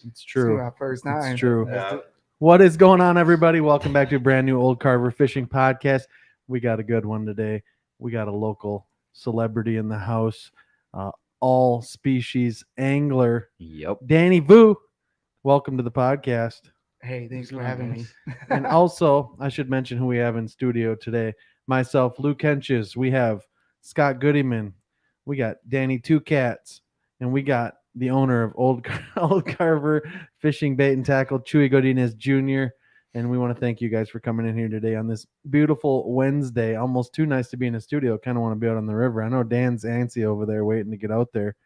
It's true. Our first It's time. true. What is going on, everybody? Welcome back to a brand new Old Carver Fishing Podcast. We got a good one today. We got a local celebrity in the house, uh, all species angler, Yep. Danny Vue. Welcome to the podcast. Hey, thanks for having me. And also, I should mention who we have in studio today. Myself, Luke Henches. We have Scott Goodyman. We got Danny Two Cats. And we got the owner of Old Carver Fishing Bait and Tackle, Chewy Godinez Jr. And we want to thank you guys for coming in here today on this beautiful Wednesday. Almost too nice to be in the studio. Kind of want to be out on the river. I know Dan's antsy over there waiting to get out there.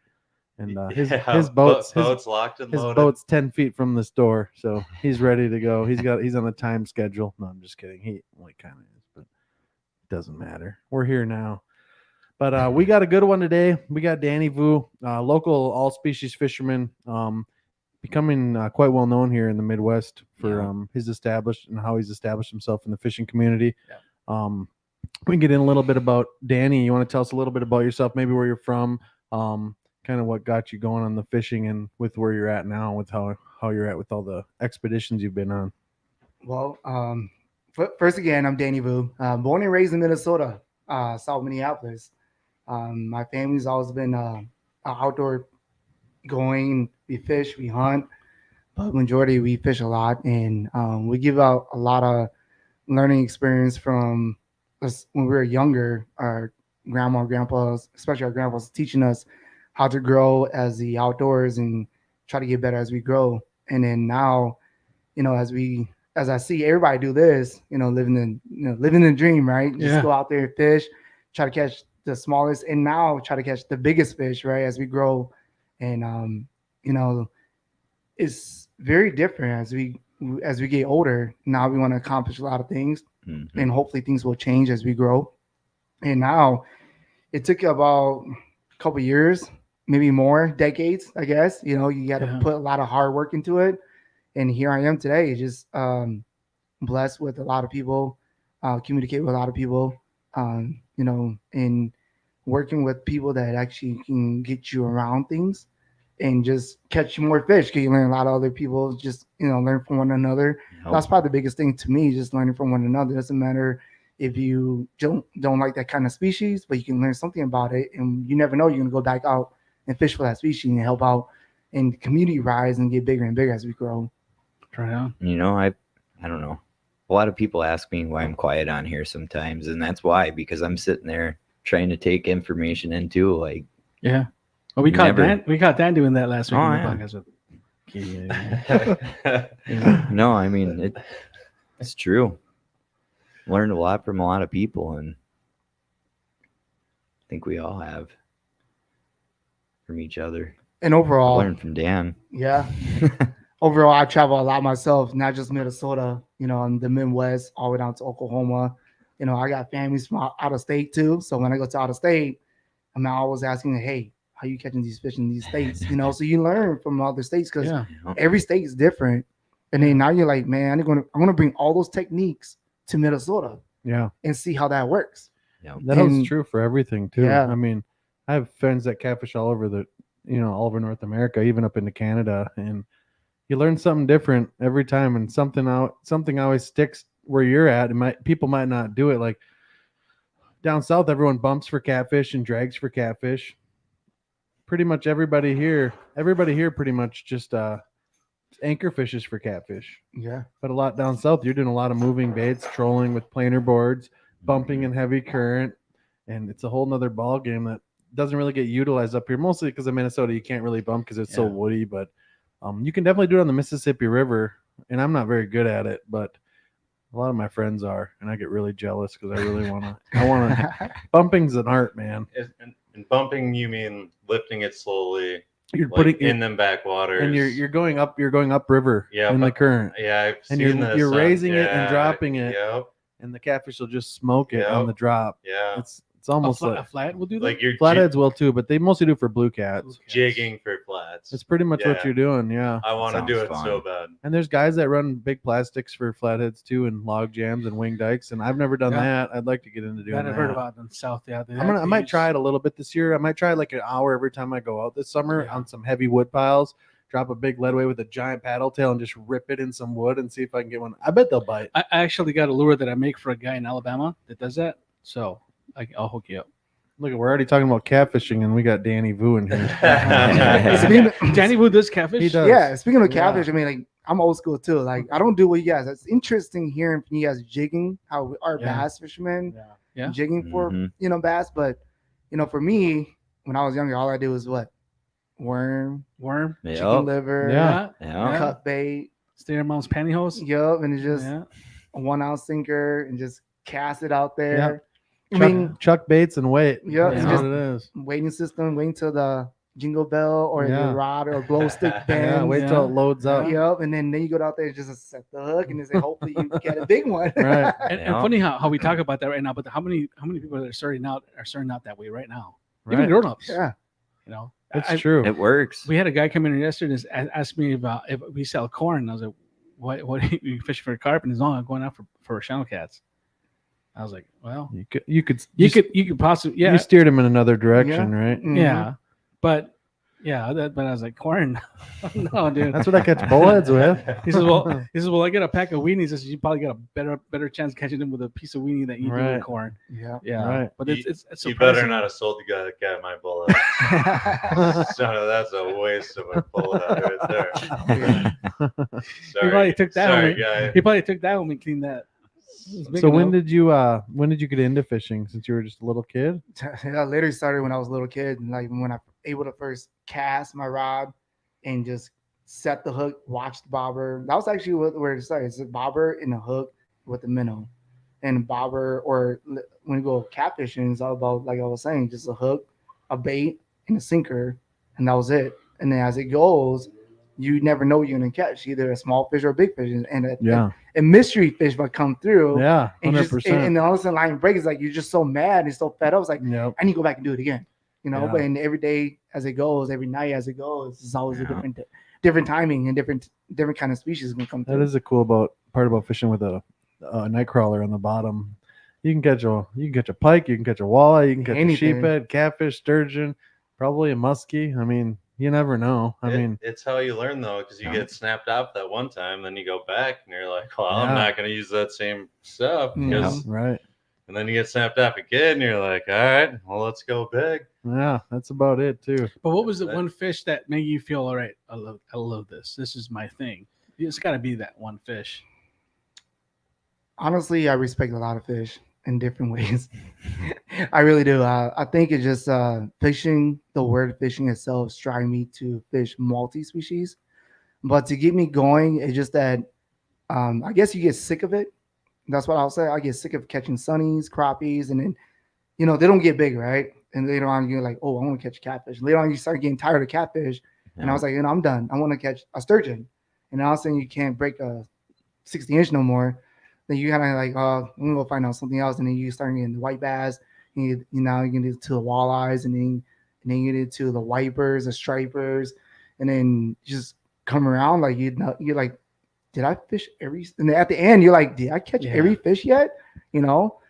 And his boat's locked and his loaded. boat's 10 feet from the store, so he's ready to go. He's on a time schedule. No, I'm just kidding. He kind of is, but it doesn't matter. We're here now. But we got a good one today. We got Danny Vue, local all species fisherman, becoming quite well known here in the Midwest for his established and how he's established himself in the fishing community. Yeah. We can get in a little bit about Danny. You want to tell us a little bit about yourself, maybe where you're from, kind of what got you going on the fishing and with where you're at now, with how you're at with all the expeditions you've been on. Well, first again, I'm Danny Vue, born and raised in Minnesota, South Minneapolis. My family's always been outdoor going. We fish, we hunt, but majority we fish a lot, and we give out a lot of learning experience from us when we were younger. Our grandma, grandpas, especially our grandpas, teaching us how to grow as the outdoors and try to get better as we grow. And then now, as I see everybody do this, living the dream, right? Just go out there and fish, try to catch the smallest, and now try to catch the biggest fish, right? As we grow, and it's very different as we get older. Now we want to accomplish a lot of things, and hopefully things will change as we grow. And now it took about a couple years, maybe more decades, I guess. You got to put a lot of hard work into it, and here I am today, just blessed with a lot of people, communicate with a lot of people. And working with people that actually can get you around things and just catch more fish. Because you learn a lot of other people, just, learn from one another. Nope. That's probably the biggest thing to me, just learning from one another. It doesn't matter if you don't like that kind of species, but you can learn something about it. And you never know, you're going to go back out and fish for that species and help out and community rise and get bigger and bigger as we grow. Try on. I don't know. A lot of people ask me why I'm quiet on here sometimes, and that's why, because I'm sitting there trying to take information in too. Like, yeah. Well, we caught Dan doing that last week Oh, in the yeah. podcast with. No, I mean it's true. Learned a lot from a lot of people, and I think we all have from each other. And overall, Learned from Dan. yeah. Overall, I travel a lot myself, not just Minnesota, in the Midwest, all the way down to Oklahoma. I got families from out of state too. So when I go to out of state, I'm always asking, hey, how you catching these fish in these states? So you learn from other states because every state is different. And then now you're like, man, I'm gonna bring all those techniques to Minnesota. Yeah. And see how that works. Yeah. That is true for everything too. Yeah. I mean, I have friends that catfish all over all over North America, even up into Canada, and you learn something different every time, and something always sticks where you're at. People might not do it. Like down south, everyone bumps for catfish and drags for catfish. Pretty much everybody here pretty much just anchor fishes for catfish. Yeah. But a lot down south, you're doing a lot of moving baits, trolling with planer boards, bumping in heavy current, and it's a whole nother ball game that doesn't really get utilized up here, mostly because of Minnesota. You can't really bump because it's so woody, but you can definitely do it on the Mississippi River, and I'm not very good at it, but a lot of my friends are, and I get really jealous because I really want to. Bumping's an art, man. And bumping, you mean lifting it slowly? You're putting in them backwaters, and you're going up river in the current. Yeah, you're raising it and dropping it. Yep. And the catfish will just smoke it on the drop. Yeah, it's almost a flat will do that. Like your flatheads will too, but they mostly do for blue cats. Jigging for flats. It's pretty much what you're doing. Yeah, I want to do it so bad. And there's guys that run big plastics for flatheads too, and log jams and wing dikes. And I've never done that. I'd like to get into doing that. I've heard about it in the south. Yeah, I might try it a little bit this year. I might try like an hour every time I go out this summer on some heavy wood piles, drop a big lead weight with a giant paddle tail and just rip it in some wood and see if I can get one. I bet they'll bite. I actually got a lure that I make for a guy in Alabama that does that. So I'll hook you up. Look, we're already talking about catfishing, and we got Danny Vue in here. Speaking of- Danny Vue does catfish. He does. Yeah, speaking of Yeah. catfish, I mean, like I'm old school too. Like I don't do what you guys. It's interesting hearing from you guys jigging how our Yeah. bass fishermen Yeah. jigging for Mhm. bass. But for me, when I was younger, all I did was what worm, Worm. chicken Yep. liver, Yeah. Yeah. cut bait. Stay your mom's pantyhose. Yup, and it's just Yeah. a 1 ounce sinker and just cast it out there. Yep. I mean, Chuck baits and wait. Yeah, That's it's what just- it is. waiting system, waiting till the jingle bell or Yeah. the rod or glow stick Yeah, bends. wait till it loads up. Yep, and then you go out there and just set the hook and say hopefully you get a big one. Right. And Yeah. funny how we talk about that right now, but how many people that are starting out that way right now? Even Right. grown ups. Yeah. You know, That's true. It works. we had a guy come in yesterday and asked me about if we sell corn. I was like, "What are you fishing for carp?" And he's all, "I'm going out for channel cats." I was like, "Well, You could you could possibly you steered him in another direction, Yeah. right? Mhm. yeah, but but I was like, corn, no, dude." That's what I catch bullheads with. He says, "Well, I get a pack of weenies." I said, "You probably got a better chance catching them with a piece of weenie than you do Right. with corn." Yeah. Yeah, Right. but You- it's You better surprising. not have sold the guy that got my bullet. So that's a waste of a bullet right there. Sorry, He probably took that Sorry, one. guy. He probably took that when we cleaned that. It was big So when enough. did you get into fishing? Since you were just a little kid? I literally started when I was a little kid, and like when I able to first cast my rod and just set the hook, watch the bobber. That was actually where it started. It's a bobber and a hook with the minnow, and bobber or when you go catfishing, it's all about like I was saying, just a hook, a bait, and a sinker, and that was it. And then as it goes, you never know what you're gonna catch, either a small fish or a big fish, and a mystery fish might come through. Yeah, And, 100%. and then all of a sudden line break is like you're just so mad and so fed up. It's like Yep. I need to go back and do it again. Yeah. But and every day as it goes, every night as it goes, it's always a Yeah. different timing and different kind of species gonna come through. That is the cool part about fishing with a night crawler on the bottom. You can catch a pike, you can catch a walleye, you can catch Anything. a sheephead, catfish, sturgeon, probably a muskie. I mean, you never know. I mean, It's how you learn though, because you Yeah. get snapped off that one time, then you go back and you're like, well, Yeah. I'm not going to use that same stuff. Yeah. 'cause- right? And then you get snapped off again, and you're like, all right, well, let's go big. Yeah, that's about it too. But what was the That- one fish that made you feel all right? I love this. This is my thing. It's got to be that one fish. Honestly, I respect a lot of fish in different ways. I really do. I think it's just fishing. The word fishing itself is driving me to fish multi-species, but to get me going, it's just that I guess you get sick of it. That's what I'll say. I get sick of catching sunnies, crappies, and then they don't get big, right? And later on, you're like, oh, I want to catch catfish. Later on, you start getting tired of catfish, and I was like, I'm done. I want to catch a sturgeon. And all of a sudden, you can't break a 60-inch no more. Then you kind of like, oh, I'm gonna go find out something else, and then you start getting the white bass. You get into the walleyes, and then you get into the wipers, the stripers, and then just come around like you're like, did I fish every? And then at the end, you're like, did I catch Yeah. every fish yet?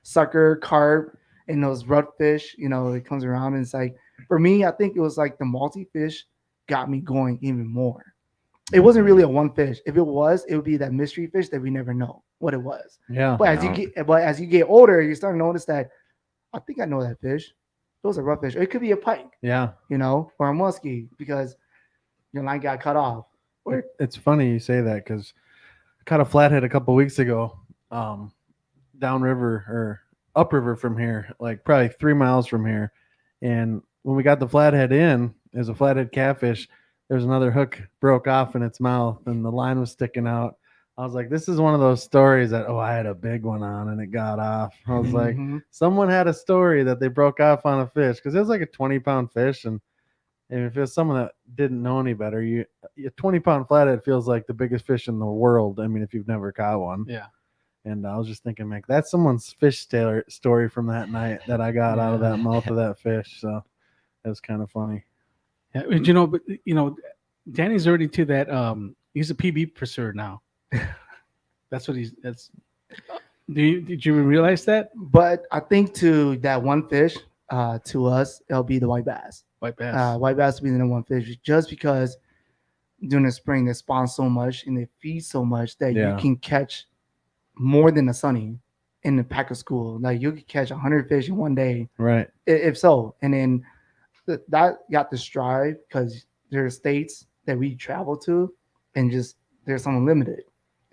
Sucker, carp, and those redfish. It comes around, and it's like for me, I think it was like the multi-fish got me going even more. It wasn't really a one fish. If it was, it would be that mystery fish that we never know what it was. Yeah, But as you get older, you start to notice that I think I know that fish. Those are rough fish. Or it could be a pike, yeah. or a muskie because your line got cut off. Or It's funny you say that because I caught a flathead a couple weeks ago, downriver or upriver from here, like probably 3 miles from here. And when we got the flathead in, it was a flathead catfish. There's another hook broke off in its mouth, and the line was sticking out. I was like, this is one of those stories that I had a big one on and it got off. I was like, Mhm. someone had a story that they broke off on a fish because it was like a 20-pound fish, and if it was someone that didn't know any better, a 20-pound flathead feels like the biggest fish in the world. I mean, if you've never caught one. Yeah. And I was just thinking, man, that's someone's fish story from that night that I got out of that mouth of that fish. So it was kind of funny. Yeah, but Danny's already to that. He's a PB pursuer now. That's what he's. Did you realize that? But I think to that one fish, to us, it'll be the white bass. White bass. White bass will be the number one fish just because during the spring they spawn so much and they feed so much that Yeah. you can catch more than a sunny in the pack of school. Like you could catch 100 fish in one day, Right. if so. And then that got to strive because there are states that we travel to, and just there's some limited,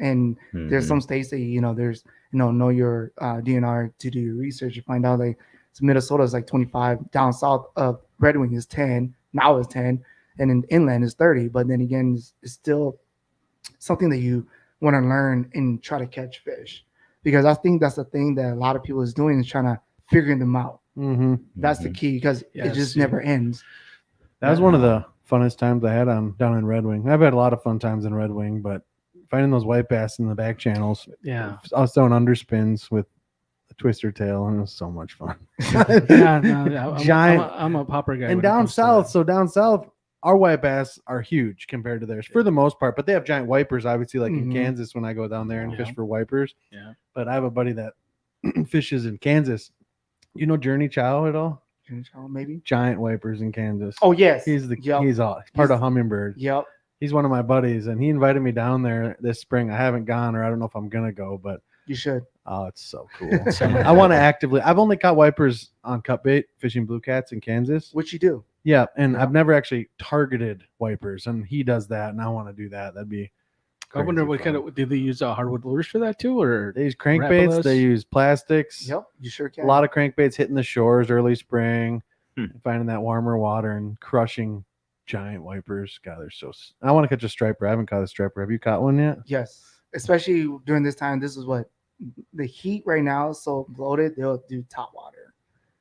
and there's some states that there's know your DNR to do your research and find out like so Minnesota is like 25, down south of Red Wing is 10, now it's 10, and in inland is 30. But then again, it's still something that you want to learn and try to catch fish, because I think that's the thing that a lot of people is doing, is trying to figure them out. Mm-hmm. That's the key, because it Yes, just yeah. never ends. That was one of the funnest times I had down in Red Wing. I've had a lot of fun times in Red Wing, but finding those white bass in the back channels. Yeah. I was throwing underspins with a twister tail, and it was so much fun. Yeah, no, Giant. I'm a popper guy. And when it down comes to south, that. so down south, our white bass are huge compared to theirs for the most part, but they have giant wipers, obviously, like in Mhm. Kansas when I go down there and Yeah. fish for wipers. Yeah. But I have a buddy that fishes in Kansas. You know Journey Chow at all? Maybe. Giant wipers in Kansas. Oh yes. He's Yep. he's part of Hummingbird. Yep. He's one of my buddies, and he invited me down there this spring. I haven't gone, or I don't know if I'm gonna go, but You should. oh, it's so cool. I want to actively. I've only caught wipers on cut bait fishing blue cats in Kansas. What you do? Yeah, and Yeah. I've never actually targeted wipers, and he does that, and I want to do that. That'd be. I wonder crazy what kind fun. of did they use hardwood lures for that too, or They use crankbaits. Rapalas? They use plastics. Yep. You sure A can. lot of crankbaits hitting the shores early spring, Hmm. finding that warmer water and crushing giant wipers. God, they're so. I want to catch a striper. I haven't caught a striper. Have you caught one yet? Yes. Especially during this time. This is what the heat right now is so bloated. They'll do top water,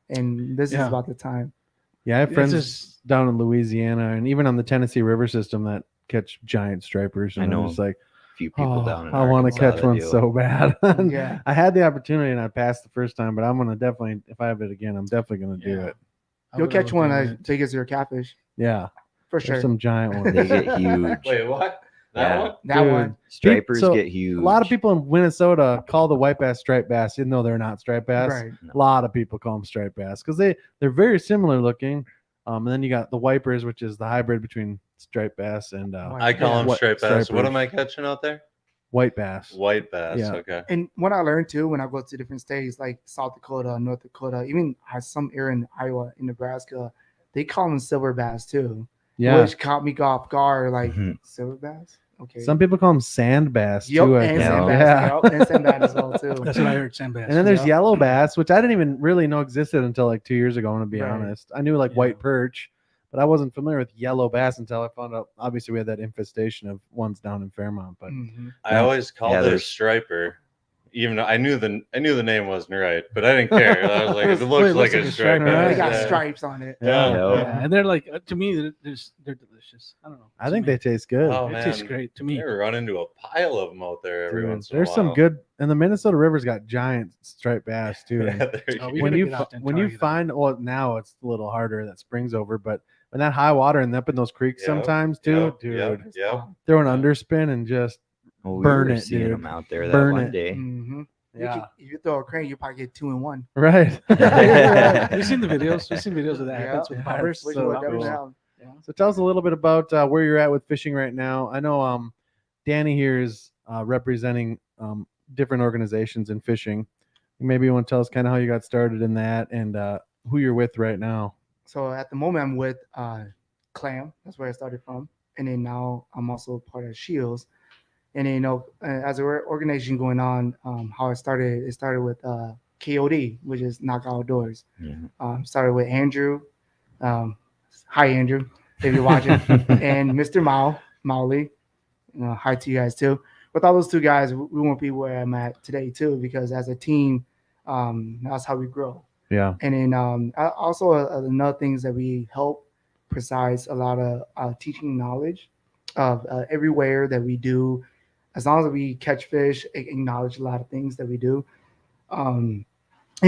and this is Yeah. about the time. Yeah, I have It's friends just- down in Louisiana and even on the Tennessee River system that catch giant stripers. And I know I'm just like, few people oh, down in I want to Arkansas catch that one do. so bad. And Yeah. I had the opportunity and I passed the first time, but I'm gonna definitely, if I have it again, I'm definitely gonna do Yeah. it. I You'll would- I catch would one do as it. big as your catfish Yeah, for there's sure. some giant ones. They get huge. Wait, what? That Yeah. one? That Dude. one. Stripers So, get huge. A lot of people in Minnesota call the white bass striped bass, even though they're not striped bass. Right. A lot of people call them striped bass because they're very similar looking. And then you got the wipers, which is the hybrid between striped bass and I call them What- straight bass. What stripers. am I catching out there? white bass. White bass. Yeah. Okay. And what I learned too when I go to different states like South Dakota, North Dakota, even some area in Iowa, in Nebraska, they call them silver bass too. Yeah, Which caught me off guard. Like Mhm. silver bass? Okay. some people call them sand bass Yep, too. I and think. sand Yeah. bass. Yep, and sand bass as well too. That's what I heard. Sand bass. And then there's Yeah. yellow bass, which I didn't even really know existed until like 2 years ago. I'm gonna be Right. honest. I knew like Yeah. white perch, but I wasn't familiar with yellow bass until I found out. Obviously, we had that infestation of ones down in Fairmont. But Mhm. I always called Yeah, it a there's- striper, even though I knew the name wasn't right, but I didn't care. I was like, it looks like a striper. striper, They got Yeah. stripes on it. yeah, Yeah. Yeah, and they're like to me, they're delicious. I don't know. I think they taste good. Oh, it man. tastes great to me. You run into a pile of them out there every Dude, once in a there's while. some good, and the Minnesota River's got giant striped bass too. Yeah, And there Oh, you we go. when gotta you get out there and when you target them. find, well, now it's a little harder that spring's over, but when that high water and up in those creeks Yep, sometimes too, yep, dude, yep, yep. throw an underspin and just Well, we burn were it, seeing dude. them out there that Burn one it. day. Mhm. yeah, If you throw a crane, you probably get 2 in 1. right. We've seen the videos. We've seen videos of that Yeah. happens with Yeah, poppers. Which So will cool. definitely help. So tell us a little bit about where you're at with fishing right now. I know Danny here is representing different organizations in fishing. Maybe you want to tell us kind of how you got started in that and who you're with right now. So at the moment, I'm with Clam. That's where I started from. And then now I'm also part of Shields. And then, as an organization going on, how it started with KOD, which is Knock Outdoors. Yeah. Started with Andrew. Hi, Andrew, if you're watching. And Mr. Mowley. Hi to you guys, too. With all those two guys, we won't be where I'm at today, too, because as a team, that's how we grow. Yeah. And then also another things that we help precise a lot of teaching knowledge of everywhere that we do. As long as we catch fish, acknowledge a lot of things that we do. And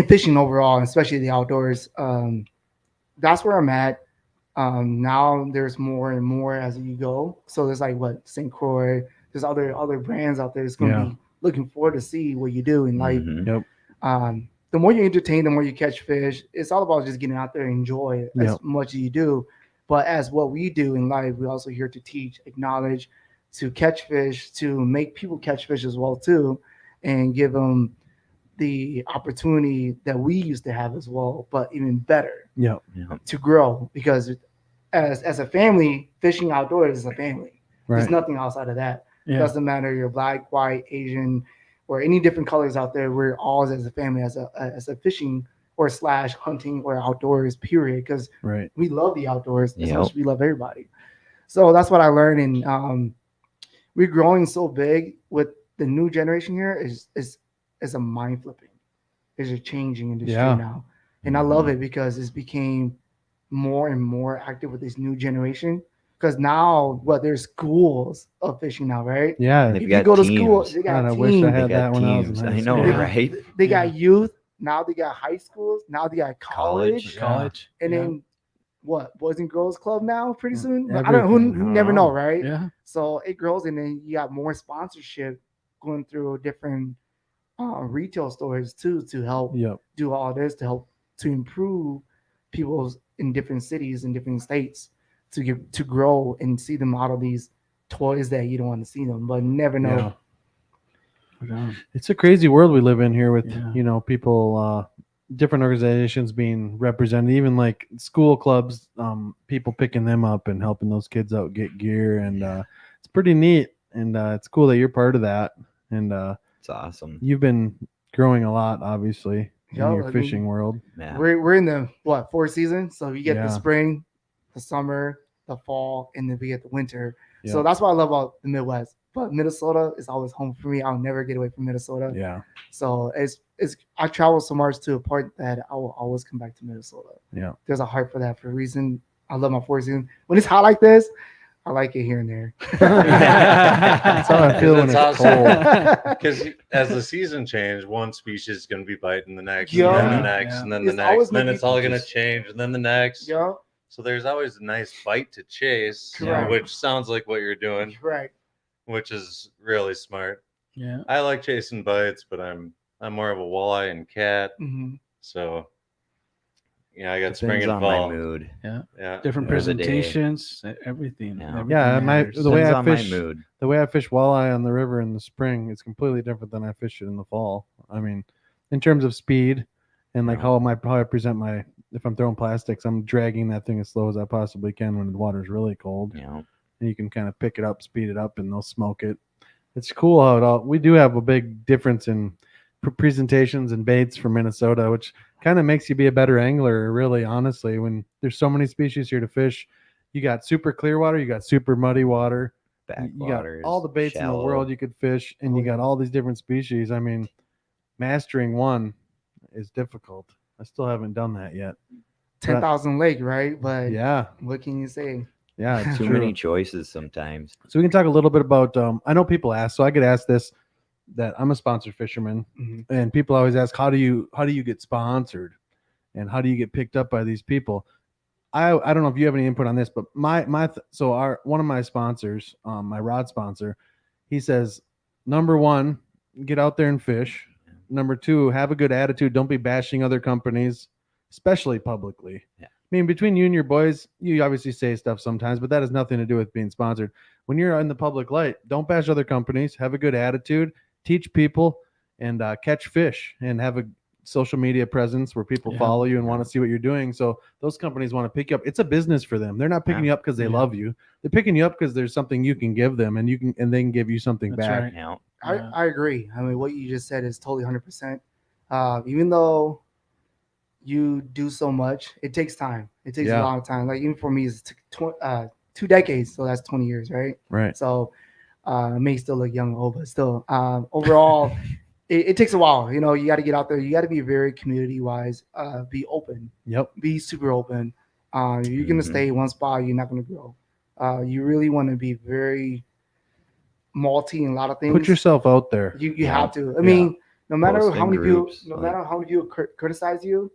fishing overall, especially the outdoors, that's where I'm at. Now there's more and more as you go. So there's like St. Croix, there's other brands out there that's going to Yeah. be looking forward to see what you do in life. Mhm. Yep. The more you entertain, the more you catch fish. It's all about just getting out there and enjoy it as Yep. much as you do. But as what we do in life, we're also here to teach, acknowledge, to catch fish, to make people catch fish as well too, and give them the opportunity that we used to have as well, but even better Yep. Yeah. to grow. Because as a family, fishing outdoors is a family. There's Right. nothing outside of that. Yeah. Doesn't matter you're black, white, Asian, or any different colors out there. We're all as a family, as a fishing or slash hunting or outdoors period. Because Right. we love the outdoors as Yep. much as we love everybody. So that's what I learned, and we're growing so big with the new generation here is a mind flipping. It's a changing industry Yeah. now, and I love Mhm. it because it's became more and more active with this new generation. Because now, there's schools of fishing now, right? Yeah. They've If you got go to school, teams. they God, got I wish I teams. They had that got when I was in teams. high I know, school. Yeah. right? They Yeah. got youth. Now they got high schools. Now they got college. Yeah. College. And yeah. then what? Boys and girls club now pretty Mm, soon. But I don't. everything. Who I never don't know, know. right? Yeah. So it grows, and then you got more sponsorship going through different retail stores too to help Yep. do all this to help to improve people's in different cities and different states to grow and see them out of these toys that you don't want to see them, but never know. Yeah. Yeah. It's a crazy world we live in here with, Yeah. people, different organizations being represented, even like school clubs, people picking them up and helping those kids out get gear. And it's pretty neat. And it's cool that you're part of that. And It's awesome. you've been growing a lot, obviously, in Yeah, your I mean, fishing world. Yeah. We're in the fourth season, so you get the Yeah. spring, the summer, the fall, and then we get the winter. So Yep. that's what I love about the Midwest. But Minnesota is always home for me. I'll never get away from Minnesota. Yeah. So it's I travel so much to a point that I will always come back to Minnesota. Yeah. There's a heart for that for a reason. I love my fourth season. When it's hot like this, I like it here and there. That's how I feel when it's That's cold. awesome. Because as the season changes, one species is going to be biting the next, and then Yeah. the next, Yeah. and then the It's next, always and then making it's all people going to change, and then the next. Yeah, So there's always a nice bite to chase, Correct. which sounds like what you're doing, right. which is really smart. Yeah. I like chasing bites, but I'm more of a walleye and cat. hmm So yeah, I got spring Depends and on fall. my mood. Yeah. Different Or the day. presentations, everything. Yeah. everything Yeah, matters. the way Depends I on fish- my mood. The way I fish walleye on the river in the spring is completely different than I fish it in the fall. I mean, in terms of speed and like Yeah. how I present my, if I'm throwing plastics, I'm dragging that thing as slow as I possibly can when the water's really cold. You know, And you can kind of pick it up, speed it up, and they'll smoke it. It's cool how it all. We do have a big difference in presentations and baits from Minnesota, which kind of makes you be a better angler. Really, honestly, when there's so many species here to fish, you got super clear water, you got super muddy water, you got backwaters, all the baits in the shallow. world you could fish, and Oh, you got yeah. all these different species. I mean, mastering one is difficult. I still haven't done that yet. 10,000 Lake, right? But Yeah, what can you say? yeah, it's Too true. many choices sometimes. So we can talk a little bit about. I know people ask, so I get asked this. That I'm a sponsored fisherman, Mhm. and people always ask, how do you get sponsored, and how do you get picked up by these people? I don't know if you have any input on this, but one of my sponsors, my rod sponsor, he says, number one, get out there and fish. Number two, have a good attitude. Don't be bashing other companies, especially publicly. Yeah. I mean, between you and your boys, you obviously say stuff sometimes, but that has nothing to do with being sponsored. When you're in the public light, don't bash other companies. Have a good attitude. Teach people and catch fish and have a social media presence where people Yeah. follow you and want to see what you're doing. So those companies want to pick you up. It's a business for them. They're not picking you up because they Yeah. love you. They're picking you up because there's something you can give them, and they can give you something That's back. right. You know, Yeah. I agree. I mean, what you just said is totally 100%. Even though you do so much, it takes time. It takes Yeah. a lot of time. Like even for me, it's 2 decades, so that's 20 years, right? Right. So I may still look young, old, but still, overall, it takes a while. You know, you got to get out there. You got to be very community wise. Be open. Yep. Be super open. You're gonna Mhm. stay in one spot. You're not gonna grow. You really want to be very multi in a lot of things. Put yourself out there. You Yeah. have to. I mean, no matter Post how in many people, groups, no like- matter how many people criticize you,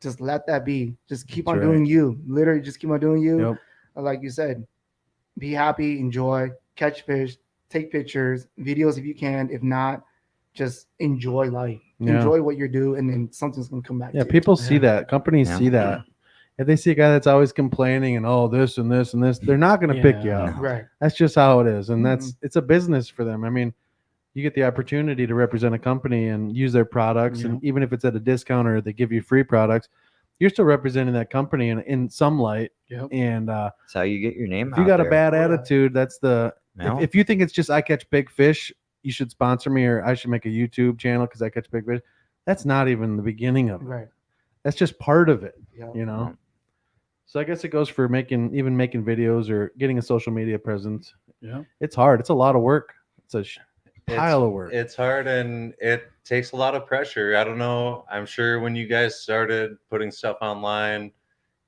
just let that be. Just keep That's on right. doing you. Literally, just keep on doing you. Yep. Like you said, be happy, enjoy, catch fish, take pictures, videos if you can. If not, just enjoy life. Yeah. Enjoy what you do, and then something's gonna come back. Yeah, to people see Yeah. that. Companies Yeah. see that. If they see a guy that's always complaining and oh this and this and this, they're not going to pick you Yeah. up. Right. That's just how it is, and Mhm. it's a business for them. I mean, you get the opportunity to represent a company and use their products, and even if it's at a discount or they give you free products, you're still representing that company in some light. Yep. And That's how you get your name if you out got a there. bad Oh, yeah. attitude, that's the No. if you think it's just I catch big fish, you should sponsor me or I should make a YouTube channel because I catch big fish. That's not even the beginning of it. Right. That's just part of it, Yeah. you know. No. So I guess it goes for making videos or getting a social media presence. Yeah. It's hard. It's a lot of work. It's a pile of work. It's hard and it takes a lot of pressure. I don't know. I'm sure when you guys started putting stuff online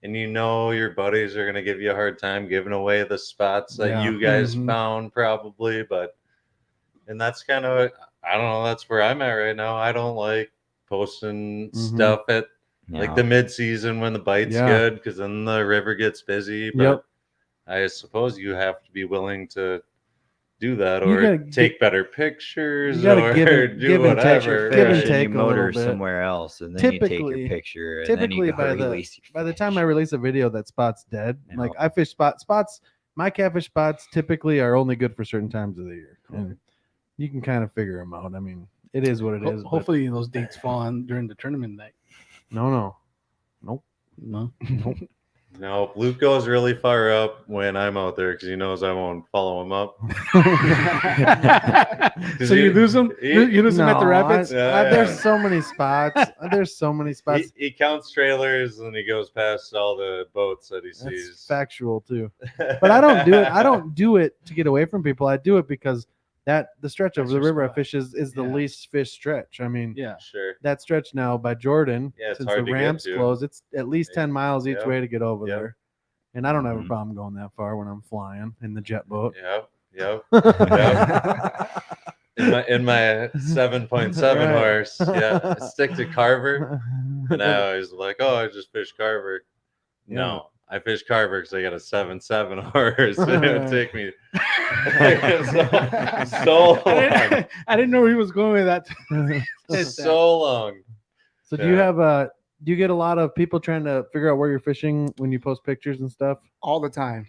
and your buddies are going to give you a hard time giving away the spots that Yeah. you guys Mhm. found probably, and that's kind of, I don't know, that's where I'm at right now. I don't like posting stuff at like No. the mid season when the bite's Yeah. good because then the river gets busy. But Yep. I suppose you have to be willing to do that You or gotta take better pictures you gotta or give and- do give and take. whatever. Give and Fish take you a little motor bit. somewhere else, and then you take Typically- your picture, and then Typically, you go release your by the fish. time I release a video, that spot's dead. Yeah. Like I fish spots. My catfish spots typically are only good for certain times of the year, and you can kind of figure them out. I mean, it is what it is. but Hopefully those dates fall on during the tournament night. no. No. No, Luke goes really far up when I'm out there because he knows I won't follow him up. So you lose them? You lose them at the No, rapids? There's so many spots. There's so many spots. He counts trailers and he goes past all the boats that he That's sees. factual too. But I don't do it. I don't do it to get away from people. I do it because the stretch of That's the your river I spot. fish is the Yeah. least fish stretch. I mean, Yeah. Sure. that stretch now by Jordan, Yeah, it's since hard the to get ramps to. closed, it's at least 10 miles each Yep. way to get over Yep. there. And I don't have a Mhm. problem going that far when I'm flying in the jet boat. Yep. In my 7.7 Right. horse, yeah, I stick to Carver, and I always like, oh, I just fish Carver. No, I fish Carver because I got a 7.7 horse. It would take me so long. I didn't know where he was going with that. So long. So do you have do you get a lot of people trying to figure out where you're fishing when you post pictures and stuff? All the time,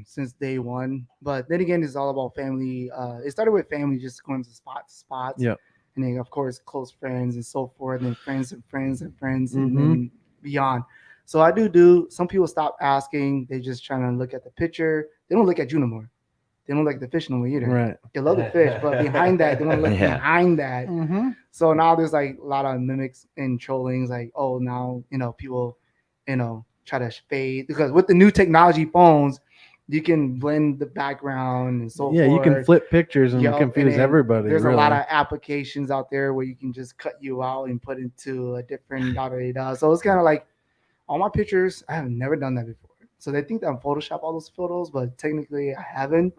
since day one. But then again, it's all about family. It started with family, just going to spots. Yep. And then of course close friends and so forth, and then friends and friends and friends, Mhm. and then beyond. So I do. Some people stop asking. They just trying to look at the picture. They don't look at you no more. They don't like the fish no more either. Right. They love the fish, but behind that, they don't look Yeah. behind that. Mm-hmm. So now there's like a lot of mimics and trollings, like, oh, now, people, try to fade, because with the new technology phones, you can blend the background and so Yeah, forth. you can flip pictures and Yup, and confuse then everybody. There's really. a lot of applications out there where you can just cut you out and put into a different da-da-da-da. So it's kind of like all my pictures, I have never done that before. So they think that I'm Photoshop all those photos, but technically I haven't.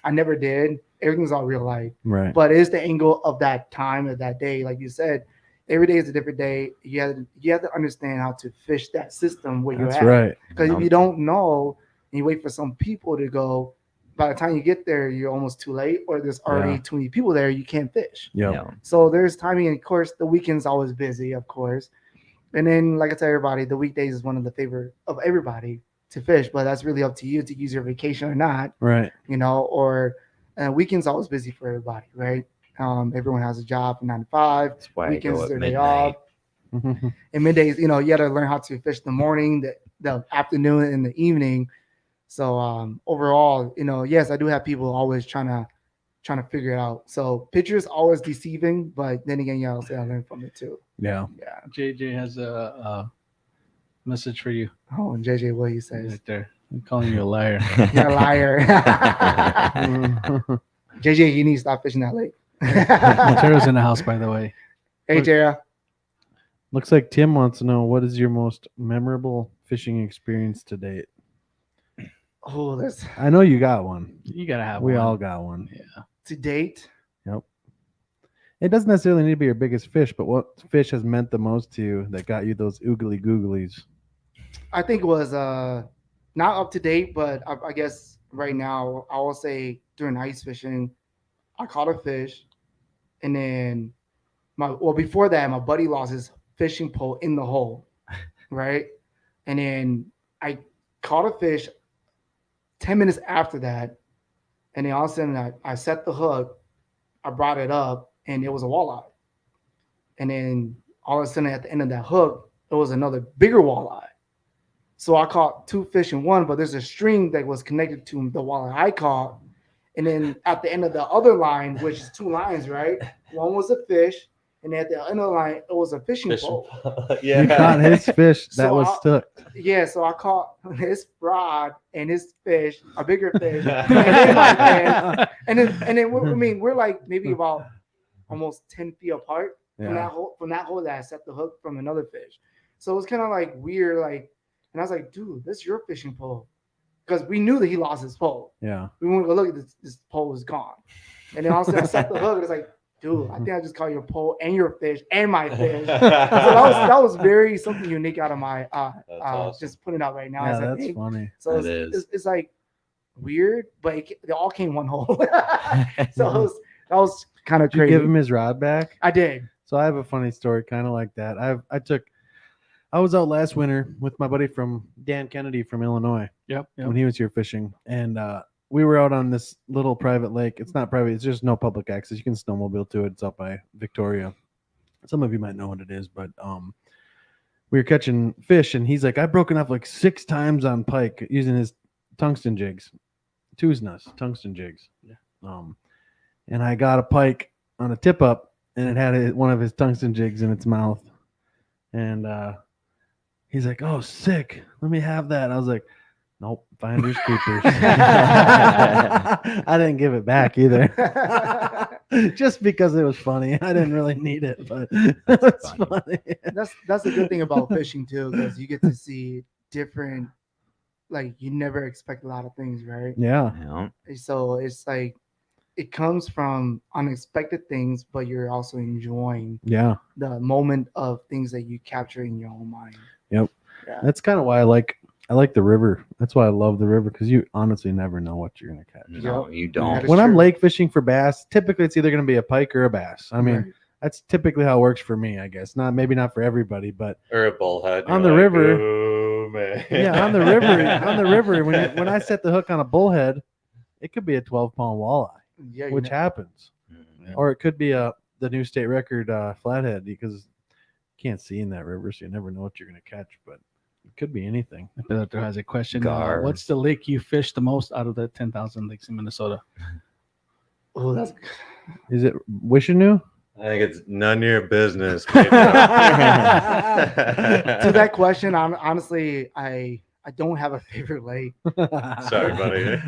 I never did. Everything's all real life. right. But it is the angle of that time of that day. Like you said, every day is a different day. You have to understand how to fish that system where you're That's at. right. Because if you don't know and you wait for some people to go, by the time you get there, you're almost too late, or there's already Yeah. too many people there, you can't fish. Yep. Yeah. So there's timing, and of course, the weekend's always busy, of course. And then, like I tell everybody, the weekdays is one of the favorite of everybody to fish, but that's really up to you to use your vacation or not, Right. or weekends always busy for everybody, right? Everyone has a job from 9 to 5. That's why Weekends I is go their at day midnight. off. And middays, you got to learn how to fish the morning, the afternoon, and the evening. So overall, yes, I do have people always trying to figure it out. So pictures always deceiving, but then again, I'll say I learn from it too. Yeah. Yeah. JJ has a message for you Oh, and JJ, what he says? right there. I'm calling you a liar. You're a liar. JJ, you need to stop fishing that lake. Montero's in the house, by the way. Hey, Jara. Looks like Tim wants to know what is your most memorable fishing experience to date. Oh, that's I know you got one. You gotta have We one. all got one. Yeah. to date. It doesn't necessarily need to be your biggest fish, but what fish has meant the most to you that got you those oogly googlies? I think it was not up to date, but I guess right now I will say during ice fishing, I caught a fish, and then before that, my buddy lost his fishing pole in the hole, right? And then I caught a fish 10 minutes after that. And then all of a sudden I set the hook, I brought it up, and it was a walleye. And then all of a sudden at the end of that hook, it was another bigger walleye. So I caught two fish in one, but there's a string that was connected to the walleye I caught. And then at the end of the other line, which is two lines, right? One was a fish, and at the end of the line, it was a fishing pole. Yeah. You caught his fish that So was I- stuck. Yeah, so I caught his rod and his fish, a bigger fish, and then my fish. And then we're like maybe about almost 10 feet apart from Yeah. that hole that I set the hook from another fish. So it was kind of like weird, like, and I was like, dude, this is your fishing pole, because we knew that he lost his pole. Yeah. We went to go look at this pole is gone, and then all of a sudden I set the hook and it's like, dude, I think I just caught your pole and your fish and my fish. So that was very something unique out of my awesome. just putting it out right now. Yeah, as I that's think. funny. So That it's like weird, but they all came one hole. So that was kind of Did you crazy. give him his rod back? I did. So I have a funny story kind of like that. I was out last winter with my buddy from Dan Kennedy from Illinois Yep. when he was here fishing, and we were out on this little private lake. It's not private; it's just no public access. You can snowmobile to it. It's up by Victoria. Some of you might know what it is, but we were catching fish, and he's like, "I've broken off like 6 times on pike using his tungsten jigs, Tuznas tungsten jigs." Yeah. And I got a pike on a tip up, and it had one of his tungsten jigs in its mouth, and he's like, "Oh, sick! Let me have that." I was like, "Nope, finders keepers." I didn't give it back either, just because it was funny. I didn't really need it, but it's funny. That's the good thing about fishing too, because you get to see different, like you never expect a lot of things, right? Yeah, Yeah. So it's like it comes from unexpected things, but you're also enjoying yeah. the moment of things that you capture in your own mind. Yep. Yeah. That's kind of why I like the river. That's why I love the river, because you honestly never know what you're gonna catch. No, you That don't. is When I'm true. lake fishing for bass, typically it's either gonna be a pike or a bass. I mean, Right. that's typically how it works for me, I guess. Maybe not for everybody, but Or a bullhead. On you're the like, river- "Ooh, man." yeah, on the river, when I set the hook on a bullhead, it could be a 12-pound walleye, Yeah, which happens, Mhm. or it could be the new state record flathead, because you can't see in that river, so you never know what you're gonna catch. But it could be anything. Peter has a question. Gar. What's the lake you fish the most out of the 10,000 lakes in Minnesota? Oh, that's Is it Wishanu? I think it's none of your business. to Pedro. that question. Honestly, I don't have a favorite lake. Sorry, buddy.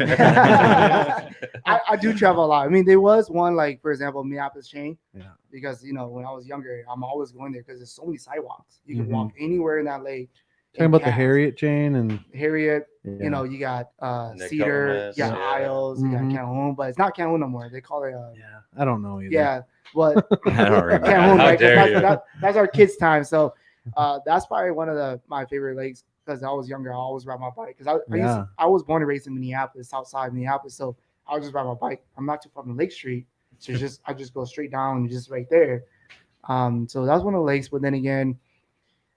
I do travel a lot. I mean, there was one, like, for example, Minneapolis chain. Yeah. Because, when I was younger, I'm always going there because there's so many sidewalks. You can Mhm. walk anywhere in that lake. Talking and about the cast. Harriet chain and Harriet, yeah. you got Nick Cedar, Gomez, you got yeah. Isles, you got Mhm. Calhoun, but it's not Calhoun no more. They call it, yeah, I don't know either. yeah, but I don't remember. Calhoun, How right? 'Cause dare you. that's our kids' time. So that's probably one of my favorite lakes because I was younger. I always ride my bike because Yeah. I was born and raised in Minneapolis, outside Minneapolis. So I would just ride my bike. I'm not too far from Lake Street, so I just go straight down and just right there. So that's one of the lakes. But then again,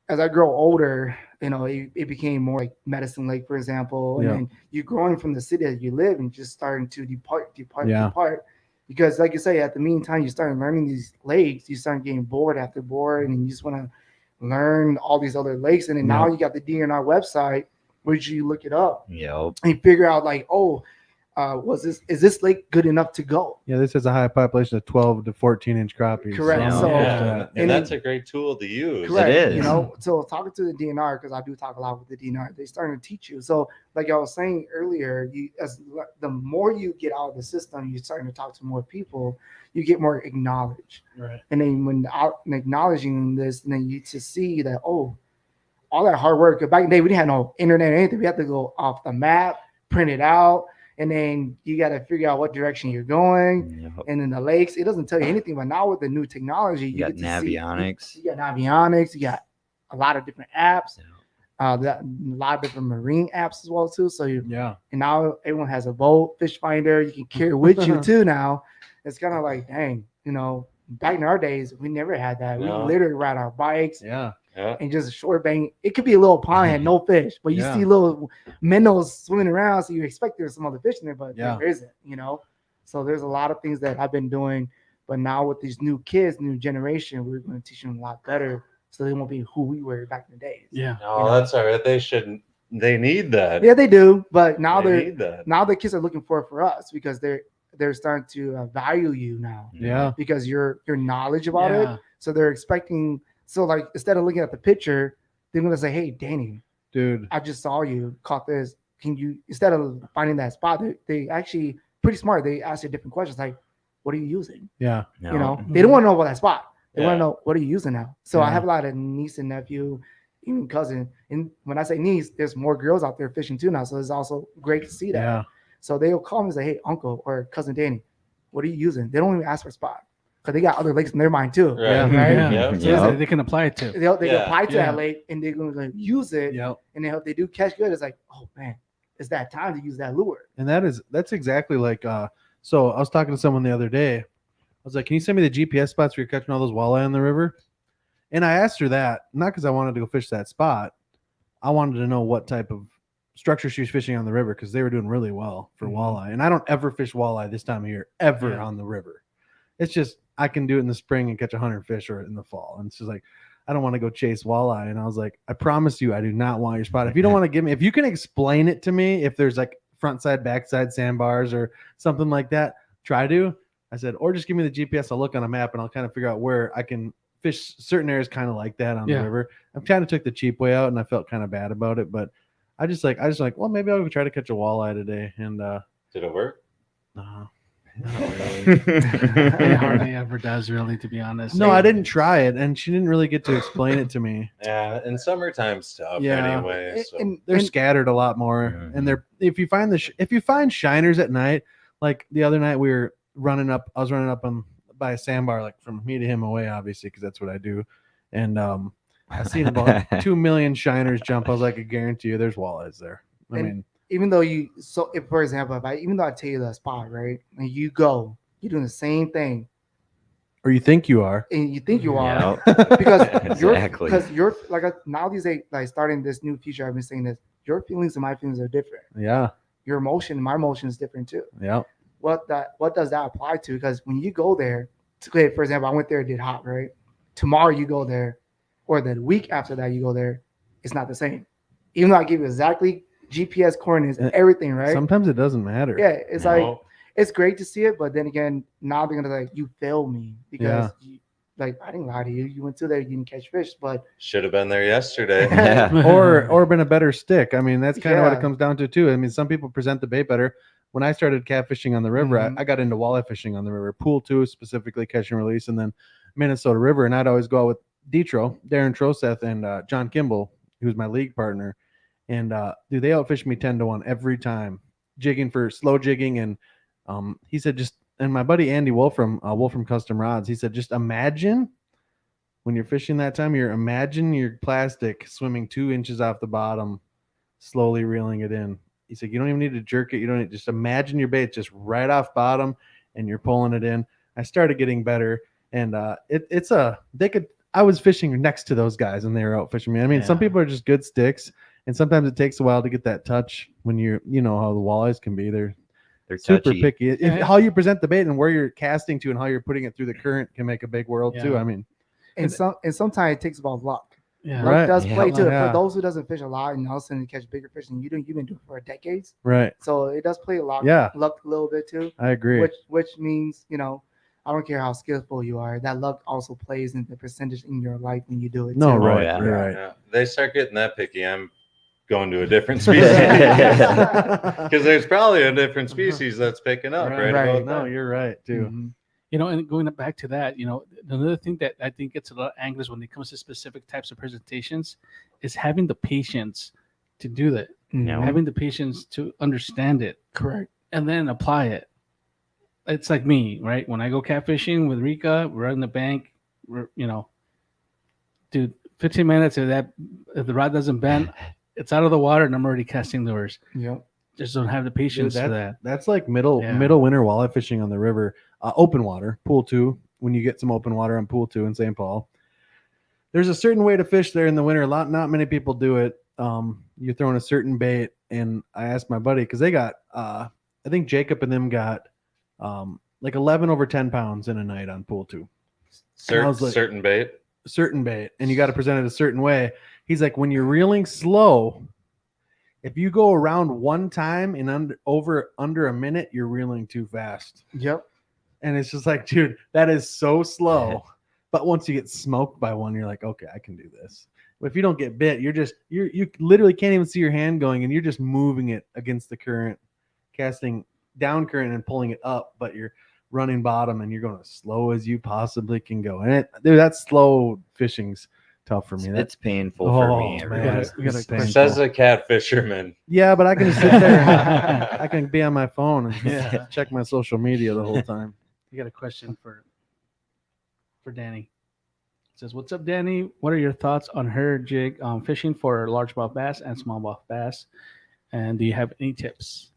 as I grow older, it became more like Medicine Lake, for example. And Yeah. then you're growing from the city that you live and just starting to depart. Yeah. Because like you say, at the meantime, you start learning these lakes, you start getting bored after bored, and you just want to learn all these other lakes. And then now you got the DNR website, which you look it up Yep. and you figure out like, is this lake good enough to go? Yeah, this has a high population of 12 to 14-inch crappies. Correct. So- Yeah. And And that's a great tool to use. Correct. It is. So talking to the DNR, because I do talk a lot with the DNR, they starting to teach you. So like I was saying earlier, the more you get out of the system, you're starting to talk to more people, you get more acknowledged. Right. And then when out and acknowledging this, and then you to see that, all that hard work. 'Cause back in the day, we didn't have no internet or anything. We had to go off the map, print it out, and then you got to figure out what direction you're going. Yep. And in the lakes, it doesn't tell you anything. But now with the new technology, You got get to see- Navionics. You got Navionics. You got a lot of different apps. A lot of different marine apps as well too. So and now everyone has a boat, fish finder. You can carry with you too now. It's kind of like, dang, back in our days, we never had that. No. We literally ride our bikes. Yeah. Yeah. and just short bang. It could be a little pond had no fish, but you Yeah. see little minnows swimming around, so you expect there's some other fish in there, but Yeah. there isn't. So there's a lot of things that I've been doing, but now with these new kids, new generation, we're going to teach them a lot better, so they won't be who we were back in the days. Yeah. No, that's all right. They shouldn't. They need that. Yeah, they do, but now they they're need that. now the kids are looking for it for us because they're starting to value you now Yeah. because your knowledge about Yeah. it. So they're expecting. So like instead of looking at the picture, they're gonna say, "Hey, Danny, Dude. I just saw you caught this. Can you?" Instead of finding that spot, they actually pretty smart. They ask you different questions like, "What are you using?" Yeah. No. They don't want to know about that spot. They want Yeah. to know what are you using now. So I Yeah. have a lot of niece and nephew, even cousin. And when I say niece, there's more girls out there fishing too now. So it's also great to see that. Yeah. So they'll call me and say, "Hey, uncle or cousin Danny, what are you using?" They don't even ask for a spot because they got other lakes in their mind too. Right. Yeah. Right? Yeah. Yeah. So Yeah. they can apply it to. They Yeah. apply to Yeah. that lake and they're going to use it. Yep. And then if they do catch good, it's like, oh man, it's that time to use that lure. And that's exactly like so I was talking to someone the other day. I was like, "Can you send me the GPS spots where you're catching all those walleye on the river?" And I asked her that, not because I wanted to go fish that spot. I wanted to know what type of structure she was fishing on the river because they were doing really well for walleye. And I don't ever fish walleye this time of year, ever Yeah. on the river. It's just I can do it in the spring and catch 100 fish or in the fall. And it's just like, I don't want to go chase walleye. And I was like, I promise you, I do not want your spot. If you don't want to give me, if you can explain it to me, if there's like front side, back side sandbars or something like that, try to. I said, or just give me the GPS. I'll look on a map and I'll kind of figure out where I can fish certain areas kind of like that on Yeah. the river. I kind of took the cheap way out and I felt kind of bad about it, but I just like, well, maybe I'll try to catch a walleye today. And Did it work? It hardly ever does, really, to be honest. no, I didn't try it, and she didn't really get to explain it to me. Yeah. And summertime stuff Yeah. anyway. So. They're scattered a lot more, and they're if you find shiners at night, like the other night we were running up. I was running up by a sandbar, like from me to him away, obviously, because that's what I do. And I seen about 2 million shiners jump. I was like, I guarantee you, there's walleyes there. I And- mean, Even though if for example, even though I tell you that spot, right, and you go, you're doing the same thing, or you think you are. and you think you are, Yeah. because Exactly. you're like now these days, like starting this new feature, I've been saying this. Your feelings and my feelings are different. Yeah, Your emotion and my emotion is different too. yeah, What does that apply to? Because when you go there, okay, for example, I went there and did hot, right? Tomorrow you go there, or the week after that you go there, it's not the same. Even though I give you exactly GPS coordinates and everything, right? Sometimes it doesn't matter. Yeah, it's like No. it's great to see it, but then again, now they're gonna like you failed me because like I didn't lie to you. You went to there, you didn't catch fish, but Should have been there yesterday. Yeah. or been a better stick. I mean, that's kind of what it Yeah. comes down to too. I mean, some people present the bait better. When I started catfishing on the river, Mhm. I got into walleye fishing on the river, pool two specifically, catch and release, and then Minnesota River. And I'd always go out with Darren Troseth, and John Kimball, who's my league partner. And dude, they outfished me 10-1 every time, jigging for slow jigging. And he said, and my buddy Andy Wolfram Custom Rods, he said, just imagine when you're fishing that time, imagine your plastic swimming 2 inches off the bottom, slowly reeling it in. He said, you don't even need to jerk it. You don't need, just imagine your bait just right off bottom and you're pulling it in. I started getting better, and I was fishing next to those guys and they were out fishing me. I mean, some Yeah. people are just good sticks, and sometimes it takes a while to get that touch when you know how the walleyes can be. They're super touchy. picky. Yeah. How you present the bait and where you're casting to and how you're putting it through the current can make a big world too. Yeah. I mean, and sometimes it takes about luck. Yeah. Luck Right. does Yeah. play too. Yeah. For those who doesn't fish a lot and all of a sudden you catch bigger fish and you've been doing it for decades. right. So it does play a lot. Yeah. Luck a little bit too. I agree. Which means, I don't care how skillful you are, that luck also plays in the percentage in your life when you do it. No, too. right, yeah. right. Yeah. They start getting that picky. I'm going to a different species because there's probably a different species that's picking up right, Right. about No, that. you're right too. Mhm. And going back to that, another thing that I think gets a lot of anglers when it comes to specific types of presentations is having the patience to do that, Yeah. having the patience to understand it, Correct. and then apply it. It's like me, right? When I go catfishing with Rika, we're on the bank, dude, 15 minutes if the rod doesn't bend, it's out of the water and I'm already casting lures. Yep. Just don't have the patience for that. That's like middle Yeah. winter walleye fishing on the river, open water, pool 2. When you get some open water on pool 2 in St. Paul, there's a certain way to fish there in the winter. Not many people do it. You're throwing a certain bait, and I asked my buddy because they got, I think Jacob and them got, like 11 over 10 pounds in a night on pool 2. And I was like, Certain bait. certain bait, and you got to present it a certain way. He's like, when you're reeling slow, if you go around one time in under a minute, you're reeling too fast. Yep. And it's just like, dude, that is so slow. But once you get smoked by one, you're like, okay, I can do this. But if you don't get bit, you literally can't even see your hand going, and you're just moving it against the current, casting down current and pulling it up, but you're running bottom and you're going as slow as you possibly can go. And that slow fishing's tough for me. It's painful for me. man. Man. We gotta Painful. Says a cat fisherman. Yeah, but I can just sit there and I can be on my phone and Yeah. check my social media the whole time. You got a question for Danny. It says, "What's up, Danny? What are your thoughts on her jig fishing for largemouth bass and smallmouth bass? And do you have any tips?"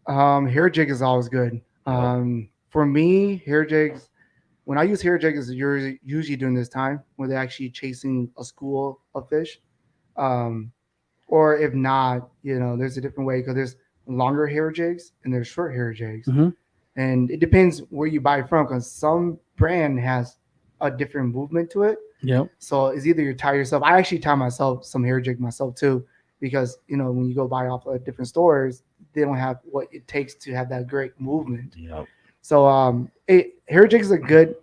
Hair jig is always good. For me, hair jigs, when I use hair jigs, is usually during this time when they're actually chasing a school of fish. Or if not, there's a different way because there's longer hair jigs and there's short hair jigs. Mhm. And it depends where you buy it from because some brand has a different movement to it. Yep. So it's either you tie yourself. I actually tie myself some hair jig myself too, because when you go buy off of different stores, they don't have what it takes to have that great movement. Yep. So hair jigs are good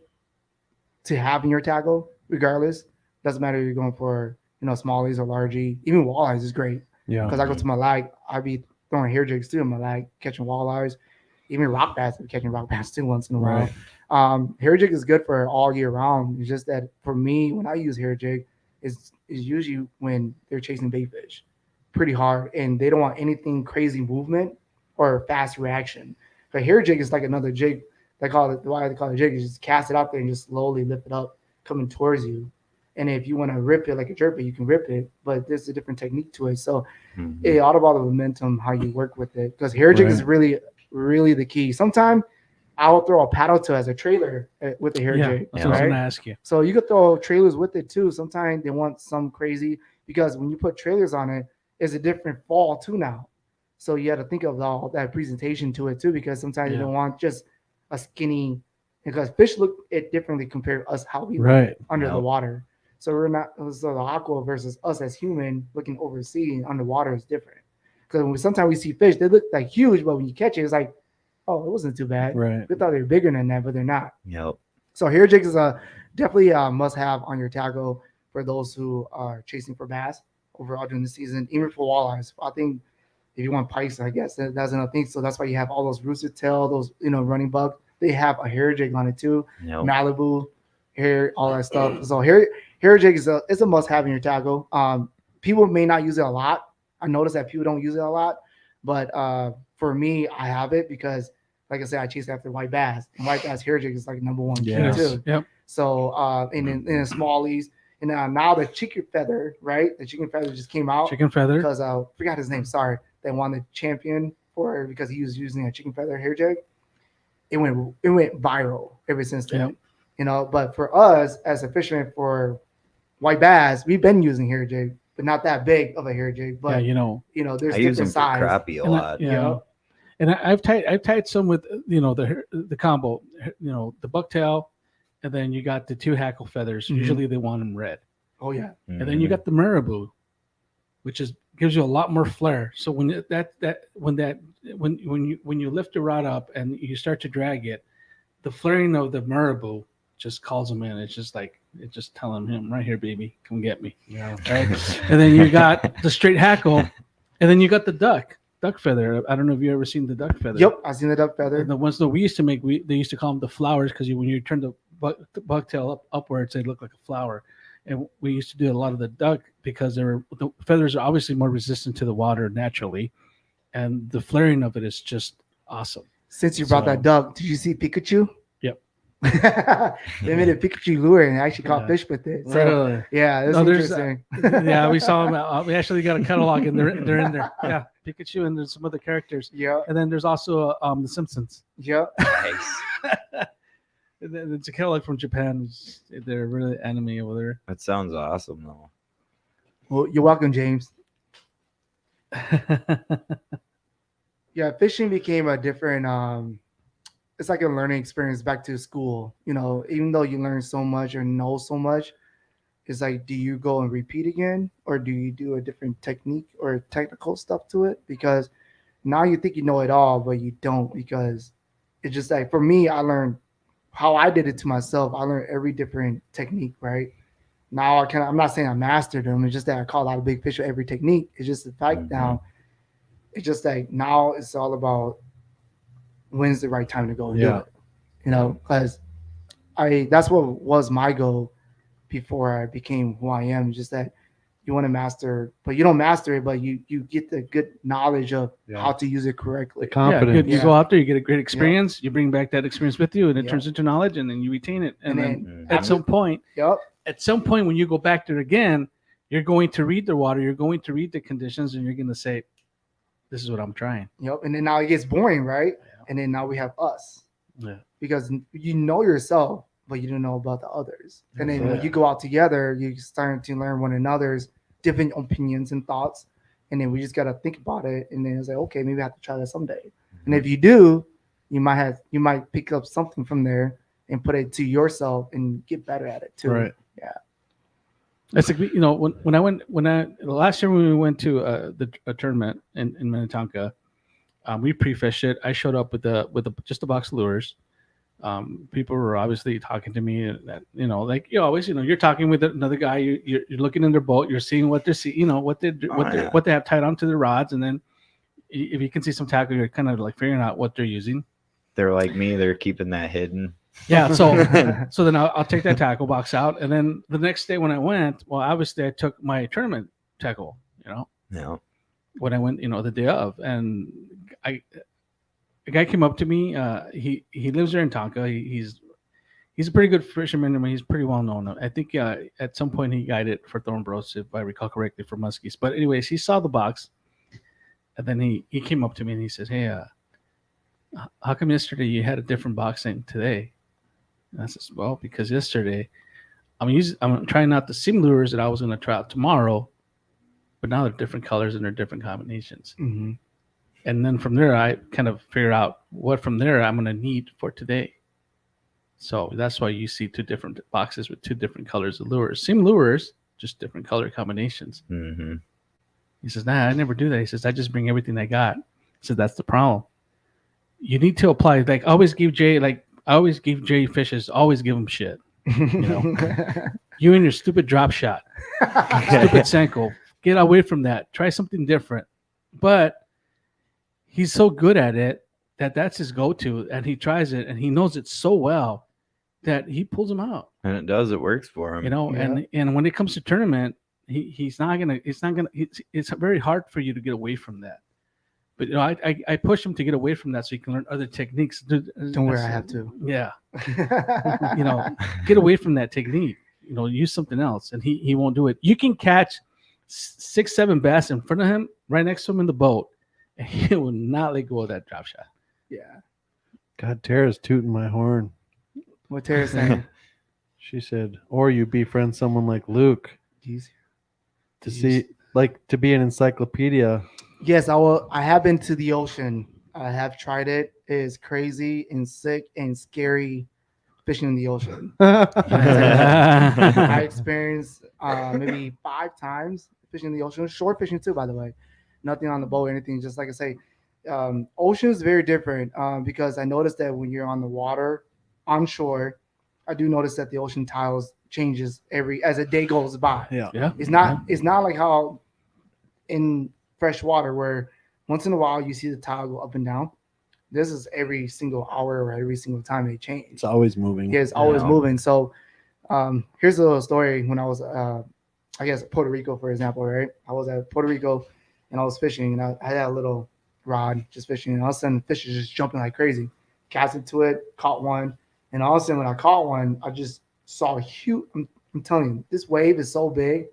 to have in your tackle, regardless. Doesn't matter if you're going for smallies or largie. Even walleyes is great Yeah. because I go to my lag, I be throwing hair jigs too in my lag, catching walleyes. Even rock bass, I'm catching rock bass too once in a while. Right. Hair jig is good for all year round. It's just that for me, when I use hair jig, is usually when they're chasing bait fish pretty hard and they don't want anything crazy movement or fast reaction. But hair jig is like another jig. Why they call it jig is just cast it out there and just slowly lift it up, coming towards you. And if you want to rip it like a jerk bait, you can rip it, but there's a different technique to it. So it all about the momentum, how you work with it. Because hair jig is really, really the key. Sometimes I'll throw a paddle tail as a trailer with the hair jig. That's what I was gonna ask you. So you could throw trailers with it too. Sometimes they want some crazy because when you put trailers on it, it's a different fall too now. So you have to think of all that presentation to it too, because sometimes you don't want just a skinny, because fish look it differently compared to us how we look under the water. So we're not, so the aqua versus us as human looking overseas underwater is different. Because sometimes we see fish, they look like huge, but when you catch it, it's like, oh, it wasn't too bad. Right. We thought they were bigger than that, but they're not. Yep. So hair jigs is definitely a must-have on your tackle for those who are chasing for bass overall during the season, even for walleyes. I think if you want pikes, I guess that's another thing. So that's why you have all those rooster tail, those running bug. They have a hair jig on it too. Yep. Malibu, hair, all that stuff. So hair jig is a must-have in your tackle. People may not use it a lot. I notice that people don't use it a lot, but for me, I have it because, like I said, I chase after white bass. And white bass hair jig is like number one too. Yep. So in smallies, and now the chicken feather, right? The chicken feather just came out. Chicken feather. Because I forgot his name. Sorry, they won the champion for it because he was using a chicken feather hair jig. It went viral ever since then. Yep. But for us as a fisherman for white bass, we've been using hair jig, but not that big of a hair jig. But there's I use them different for size. crappie a lot. And I've tied some with the combo, the bucktail, and then you got the 2 hackle feathers. Mhm. Usually they want them red, Oh yeah. and then you got the marabou, which gives you a lot more flair. So when you lift the rod up and you start to drag it, the flaring of the marabou just calls him in. It's just telling him right here, baby, come get me. Yeah. Right? And then you got the straight hackle, and then you got the duck feather. I don't know if you ever seen the duck feather. Yep, I've seen the duck feather. And the ones that we used to make, they used to call them the flowers because when you turn the bucktail upwards, they look like a flower. And we used to do a lot of the duck because the feathers are obviously more resistant to the water naturally, and the flaring of it is just awesome. Since you brought that duck, did you see Pikachu? Yep. They made a Pikachu lure and actually caught fish with it. So Really? yeah, that's interesting. Yeah, we saw them. We actually got a catalog, and they're in there. Yeah, Pikachu, and there's some other characters. Yeah. And then there's also the Simpsons. Yep. Nice. the tequila from Japan, they're really enemy over That sounds awesome though. Well, you're welcome, James. there. Yeah, fishing became a different. It's like a learning experience back to school. You know, even though you learn so much or know so much, it's like, do you go and repeat again, or do you do a different technique or technical stuff to it? Because now you think you know it all, but you don't. Because it's just like, for me, I learned how I did it to myself. I learned every different technique, right? Now I'm not saying I mastered them. It's just that I caught a lot of big fish with every technique. It's just the fact now. It's just like now it's all about when's the right time to go and do Yeah. it. You know, because that's what was my goal before I became who I am. Just that you want to master, but you don't master it, but you get the good knowledge of Yeah. how to use it correctly. The confidence. You Yeah. go out there, you get a great experience, you bring back that experience with you, and it Yeah. turns into knowledge, and then you retain it. And, And then then at some point, Yep. when you go back there again, you're going to read the water, you're going to read the conditions, and you're going to say, "This is what I'm trying." Yep. And then now it gets boring, right? Yeah. And then now we have us. Yeah. Because you know yourself, but you don't know about the others. And then when Yeah. you go out together, you start to learn one another's different opinions and thoughts. And then we just gotta think about it. And then it's like, okay, maybe I have to try that someday. And if you do, you might pick up something from there and put it to yourself and get better at it too. Right. It's like, you know, the last year when we went to a tournament in Minnetonka, we pre-fished it. I showed up with just a box of lures. People were obviously talking to me that, you know, like you always, you know, you're talking with another guy, you're looking in their boat, you're seeing what they're seeing, you know, what they have tied onto their rods, and then if you can see some tackle, you're kind of like figuring out what they're using. They're like me, they're keeping that hidden. Yeah, so then I'll take that tackle box out, and then the next day when I went, well, obviously I took my tournament tackle, you know, No. when I went, you know, the day of, and a guy came up to me. He lives there in Tonka. He's a pretty good fisherman. I mean, he's pretty well known. I think at some point he guided for Thornbros, if I recall correctly, for muskies. But anyways, he saw the box, and then he came up to me and he says, "Hey, how come yesterday you had a different box than today?" And I says, "Well, because yesterday I'm trying out the same lures that I was going to try out tomorrow, but now they're different colors and they're different combinations." Mm-hmm. And then from there, I kind of figure out what from there I'm going to need for today. So that's why you see two different boxes with two different colors of lures. Same lures, just different color combinations. Mm-hmm. He says, "Nah, I never do that." He says, "I just bring everything I got." He said, "That's the problem. You need to apply." Like I always give Jay fishes, always give him shit. know. You and your stupid drop shot, stupid Senko. Get away from that. Try something different. But he's so good at it that's his go-to, and he tries it, and he knows it so well that he pulls them out. And it does. It works for him. You know, Yeah. and when it comes to tournament, it's very hard for you to get away from that. But you know, I push him to get away from that so he can learn other techniques. Don't worry, I have to. Yeah, you know, get away from that technique. You know, use something else, and he won't do it. You can catch 6-7 bass in front of him, right next to him in the boat, and he will not let go of that drop shot. Yeah. God, Tara's tooting my horn. What Tara's saying? She said, or you befriend someone like Luke Jeez. to see, like, to be an encyclopedia. Yes, I will. I have been to the ocean. I have tried it. It is crazy and sick and scary fishing in the ocean. I experienced maybe 5 times fishing in the ocean, shore fishing too, by the way. Nothing on the boat or anything. Just like I say, ocean is very different because I noticed that when you're on the water, on shore, I do notice that the ocean tiles changes as a day goes by. Yeah. Yeah, It's not like how in fresh water where once in a while you see the tile go up and down. This is every single hour or every single time they change. It's always moving. Yeah, it's always Yeah. moving. So here's a little story. When I was, I guess, Puerto Rico, for example, right? I was at Puerto Rico and I was fishing and I had a little rod just fishing. And all of a sudden, fish is just jumping like crazy. Cast into it, caught one. And all of a sudden, when I caught one, I just saw a huge, I'm telling you, this wave is so big.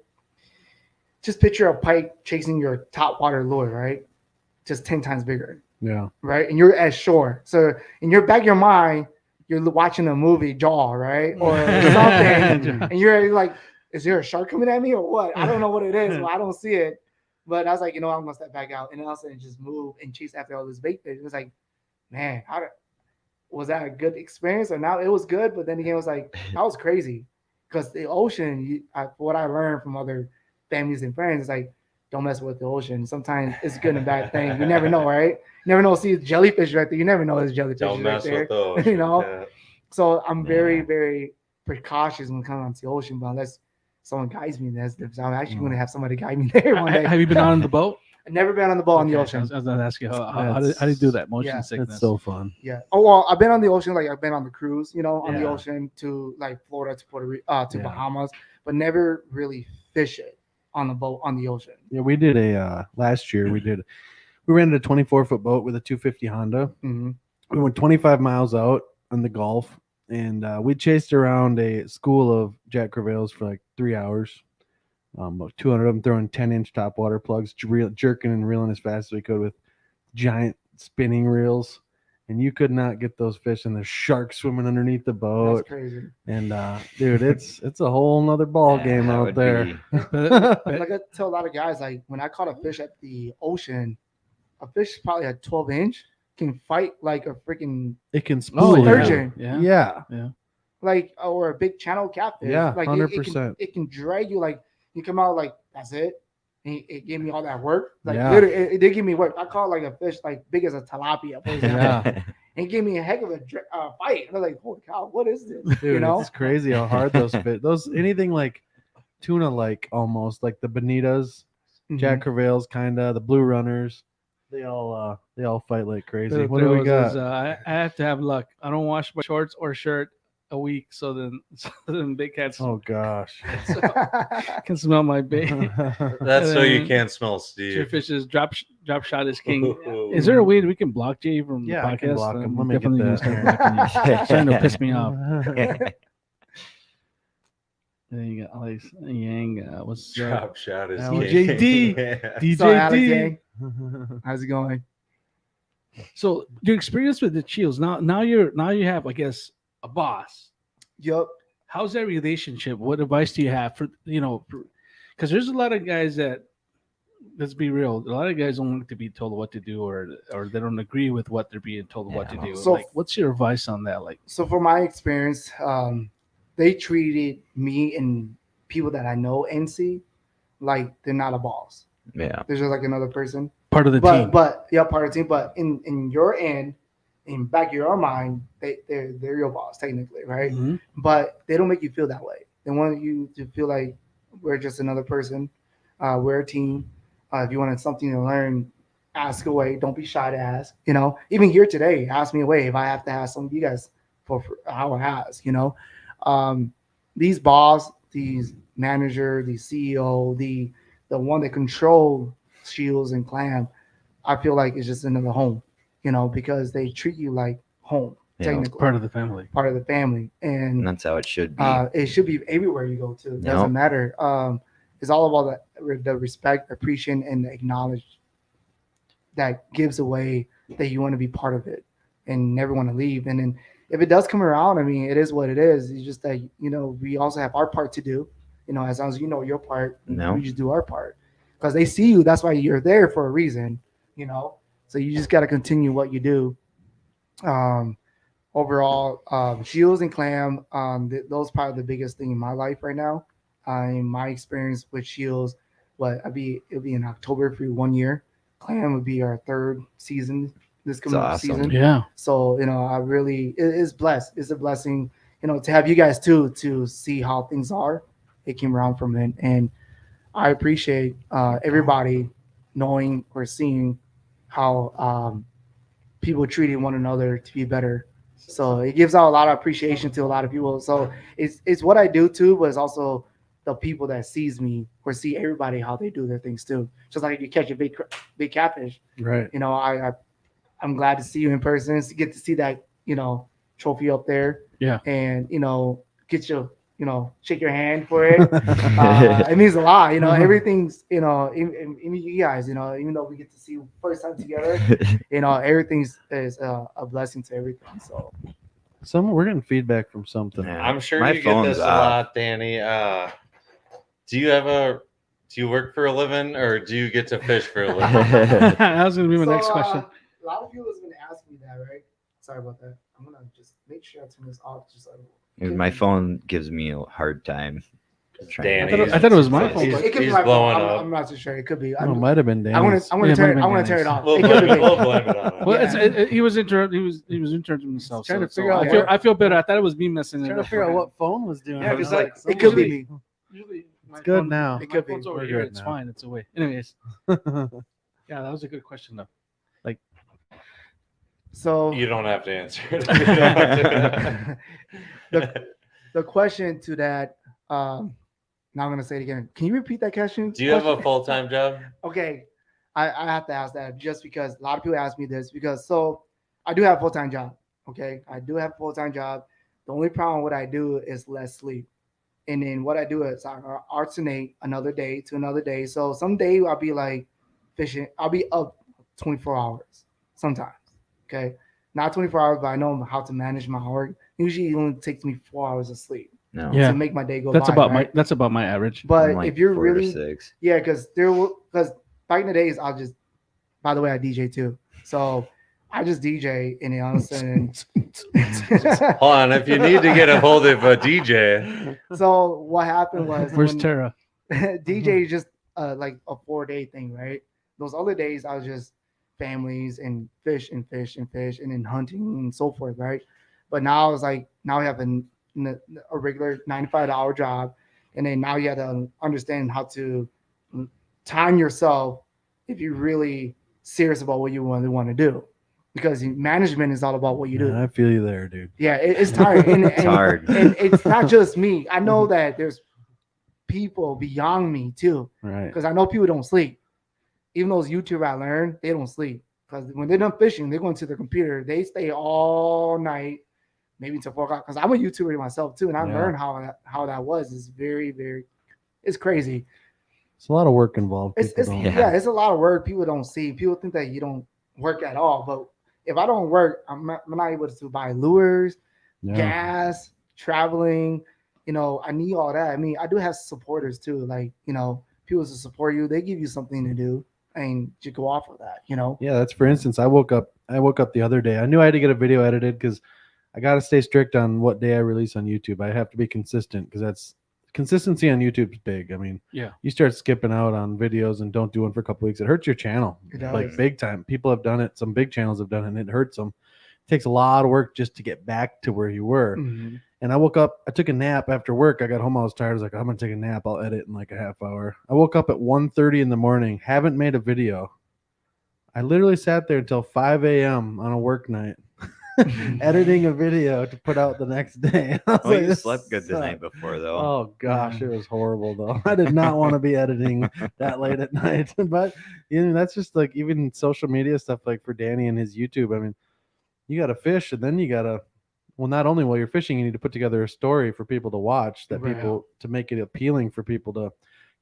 Just picture a pike chasing your top water lure, right? Just 10 times bigger. Yeah. Right? And you're at shore. So in your back of your mind, you're watching a movie Jaw, right, or something, and you're like, is there a shark coming at me or what? I don't know what it is, but I don't see it. But I was like, I'm gonna step back out, and then all of a sudden just move and chase after all this bait fish. It was like, man, was that a good experience or not? It was good, but then again, it was like that was crazy because the ocean. What I learned from other families and friends is like, don't mess with the ocean. Sometimes it's good and bad thing. You never know, right? You never know. See jellyfish right there. You never know there's jellyfish Don't right mess there. with the ocean. Yeah. So I'm very, Yeah. very precautious when it comes to the ocean. But unless someone guides me, I'm actually going to have somebody guide me there one day. Have you been on the boat? I've never been on the boat on the Okay, ocean. I was going to ask you how do you do that motion Yeah. sickness? That's so fun. Yeah. Oh well, I've been on the ocean. Like I've been on the cruise, on the Yeah. ocean to like Florida to Puerto Rico to Yeah. Bahamas, but never really fish it on the boat on the ocean. Yeah, we did last year. We rented a 24-foot boat with a 250 Honda. Mm-hmm. We went 25 miles out on the Gulf, and we chased around a school of Jack Crevails for like 3 hours. About 200 of them throwing 10-inch topwater plugs, jerking and reeling as fast as we could with giant spinning reels. And you could not get those fish, and there's sharks swimming underneath the That's boat. crazy. And dude, it's a whole nother ball Yeah, game that out would there. be- Like I tell a lot of guys, like when I caught a fish at the ocean, a fish probably a 12-inch can fight like a freaking It can Oh, spool you. Sturgeon. Yeah. Yeah. like or a big channel catfish. Yeah, like 100%. It can drag you. Like you come out like that's it. And it gave me all that work. Like Yeah. literally, it did give me work. I caught like a fish like big as a tilapia, for example. Yeah. And it gave me a heck of a fight. I was like, holy cow, what is this? Dude, it's crazy how hard those fit. Those anything like tuna, like almost like the bonitas, Mhm. Jack Crevails, kinda the blue runners. They all fight like crazy. The What do we throws got? is, I have to have luck. I don't wash my shorts or shirt a week, so then big cats Oh gosh. can smell my bait. That's so you then can't smell Steve. Fish's drop shot is king. Ooh. Is there a way that we can block Jay from Yeah, the I podcast? can block him. I'm Let me get definitely gonna that. start blocking you. It's starting to piss me off. And then you got Alex Yang. What's Drop shot is LJD. king. Yeah. So, Alex, DJD. gang, how's it going? So your experience with the Chills now you have, I guess, a boss. Yup. How's that relationship? What advice do you have for because there's a lot of guys that, let's be real, a lot of guys don't like to be told what to do, or they don't agree with what they're being told what to do. So- like, what's your advice on that? Like, So for my experience, they treated me and people that I know and see like they're not a boss. Yeah. They're just like another person. part of the But team. but yeah, part of the team. But in your end, in back of your mind, they're your boss technically, right? Mhm. But they don't make you feel that way. They want you to feel like we're just another person. We're a team. If you wanted something to learn, ask away. Don't be shy to ask. Even here today, ask me away if I have to ask some of you guys for an hour ask. These boss, these manager, the CEO, the one that control Shields and Clam, I feel like it's just another home. Because they treat you like home. Yeah. Technically, Part of the family. part of the family, And and that's how it should be. it should be everywhere you go to. It Yep. doesn't matter. It's all about the respect, appreciation, and the acknowledge that gives away that you want to be part of it and never want to leave. And then if it does come around, I mean, it is what it is. It's just that we also have our part to do. As long as you know your part, No. we just do our part because they see you. That's why you're there for a reason. So you just got to continue what you do. Overall, Shields and Clam, those are probably the biggest thing in my life right now. In my experience with Shields, it'll be in October for 1 year. Clam would be our third season this coming up awesome. season. Yeah. So I really it is blessed. It's a blessing, to have you guys too to see how things are. It came around from it, and I appreciate everybody knowing or seeing how people treating one another to be better. So it gives out a lot of appreciation to a lot of people. So it's what I do too, but it's also the people that sees me or see everybody how they do their things too. Just like if you catch a big catfish, Right. I'm glad to see you in person. To get to see that trophy up there. Yeah. And get you shake your hand for it. It means a lot. Everything's even you guys. Even though we get to see you first time together, everything's is a blessing to everything. So We're getting feedback from something. Yeah. I'm sure My you get phone's this a off. lot, Danny. Do you work for a living or do you get to fish for a living? That was gonna be my next question. A lot of people is gonna ask me that, right? Sorry about that. I'm gonna just make sure I turn this off. Just so My phone gives me a hard time. Danny, I thought it was my it, phone. it could be He's my phone. blowing I'm, up. I'm not too sure. It could be. Oh, it might have been I want Danny's. to. I want Yeah, to it turn. might I have want been to turn it Danny's. off. We'll It could blame, be. we'll blame it on him. Well, he was interrupting himself. Trying to so figure out I feel better. I thought it was me messing it Trying to up. figure out what phone was doing. Yeah, it. 'cause was like, It could be me. Usually my It's good phone- now. My It could be. phone's over We're here. good It's now. fine. It's away. Anyways, yeah, that was a good question though. So You don't have to answer it. the question to that. Now I'm gonna say it again. Can you repeat that question? Do you have a full-time job? Okay, I have to ask that just because a lot of people ask me this because I do have a full-time job. Okay, I do have a full-time job. The only problem what I do is less sleep, and then what I do is I alternate another day to another day. So some day I'll be like fishing. I'll be up 24 hours sometimes. Okay, not 24 hours, but I know how to manage my hour. Usually it only takes me 4 hours of sleep No. Yeah. to make my day go That's by. about right? my average. But I'm like if you're 4 to really 6. yeah, because back in the days, I'll just. By the way, I DJ too, so I just DJ and then all of a sudden. Hold on, if you need to get a hold of a DJ, So what happened was Where's when Tara? DJ is just like a 4-day thing, right? Those other days I was just families and fish and fish and fish and then hunting and so forth, right? But now it's like now we have a regular 95-hour job, and then now you have to understand how to time yourself if you're really serious about what you want to do, because management is all about what you do. Man, I feel you there, dude. Yeah, it's tiring. It's hard. And it's not just me. I know that there's people beyond me too, Right. because I know people don't sleep. Even those YouTubers I learned, they don't sleep because when they're done fishing, they're going to their computer. They stay all night, maybe until 4 o'clock. Because I'm a YouTuber myself too, and I Yeah. learned how that was. It's very, it's crazy. It's a lot of work involved. It's People don't- Yeah. it's a lot of work people don't see. People think that you don't work at all, but if I don't work, I'm not able to buy lures, Yeah. gas, traveling. I need all that. I mean, I do have supporters too. Like, people to support you. They give you something to do, and you go off of that. Yeah, that's for instance. I woke up the other day. I knew I had to get a video edited because I got to stay strict on what day I release on YouTube. I have to be consistent because that's consistency on YouTube's big. I mean, Yeah. you start skipping out on videos and don't do one for a couple weeks, it hurts your channel. It does. Like big time. People have done it. Some big channels have done it, and it hurts them. It takes a lot of work just to get back to where you were. Mhm. And I woke up, I took a nap after work. I got home, I was tired. I was like, I'm gonna take a nap. I'll edit in like a half hour. I woke up at 1:30 in the morning, haven't made a video. I literally sat there until 5 a.m. on a work night, editing a video to put out the next day. I was Well, like, you "This slept good the night sucks." before, though. Oh gosh, it was horrible though. I did not want to be editing that late at night. But that's just like even social media stuff, like for Danny and his YouTube. I mean, you got to fish, and then you got to. Well, not only while you're fishing, you need to put together a story for people to watch, that Right. people to make it appealing for people to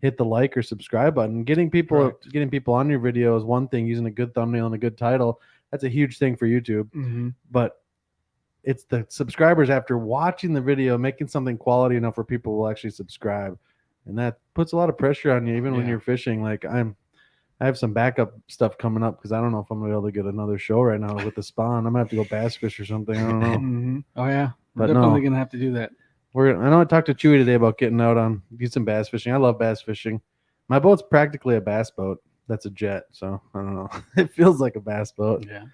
hit the like or subscribe button. Getting people on your video is one thing. Using a good thumbnail and a good title, that's a huge thing for YouTube. Mhm. But it's the subscribers after watching the video, making something quality enough where people will actually subscribe, and that puts a lot of pressure on you, even when Yeah. you're fishing. Like I have some backup stuff coming up because I don't know if I'm gonna be able to get another show right now with the spawn. I'm gonna have to go bass fish or something. I don't know. Mhm. Oh yeah, we're But definitely no. gonna have to do that. I know I talked to Chewy today about getting out on do some bass fishing. I love bass fishing. My boat's practically a bass boat. That's a jet, so I don't know. It feels like a bass boat. Yeah,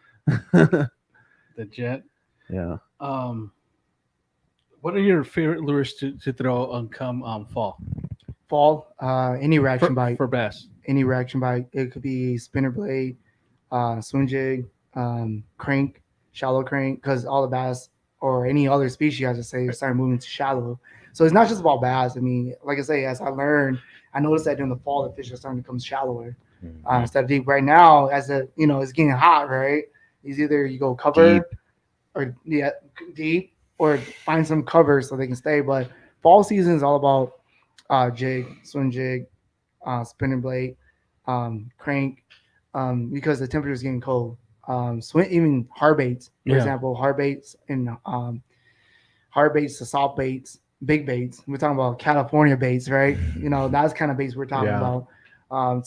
the jet. Yeah. What are your favorite lures to throw on come fall Fall, any reaction bite. for bass? Any reaction bite. It could be spinner blade, swim jig, crank, shallow crank, because all the bass or any other species, I should say, start moving to shallow. So it's not just about bass. I mean, like I say, as I learned, I noticed that during the fall, the fish are starting to come shallower instead of deep. Right now, as it's getting hot, right? It's either you go cover or deep, or find some cover so they can stay. But fall season is all about jig, swim jig, spinning blade, crank, because the temperature is getting cold. Swim, even hard baits, for Yeah. example, hard baits and hard baits to soft baits, big baits. We're talking about California baits, right? That's kind of baits we're talking Yeah. about.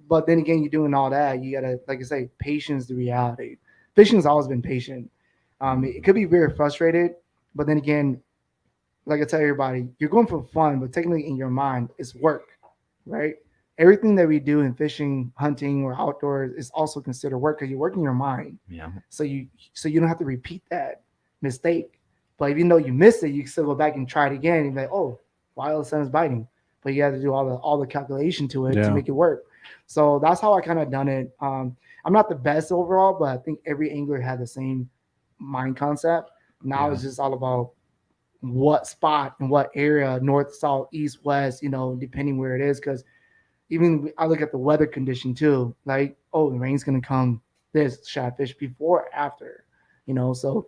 But then again, you're doing all that. You gotta, like I say, patience the reality. Fishing's always been patient. It could be very frustrated, but then again, like I tell everybody, you're going for fun, but technically in your mind, it's work, right? Everything that we do in fishing, hunting, or outdoors is also considered work because you're working your mind. Yeah. So you don't have to repeat that mistake. But even though you missed it, you can still go back and try it again and be like, oh, why all of a sudden it's biting? But you have to do all the calculation to it Yeah. to make it work. So that's how I kind of done it. I'm not the best overall, but I think every angler had the same mind concept. Now Yeah. it's just all about what spot and what area, north, south, east, west, depending where it is. Because even I look at the weather condition too. Like, oh, the rain's gonna come. This should I fish before or after? So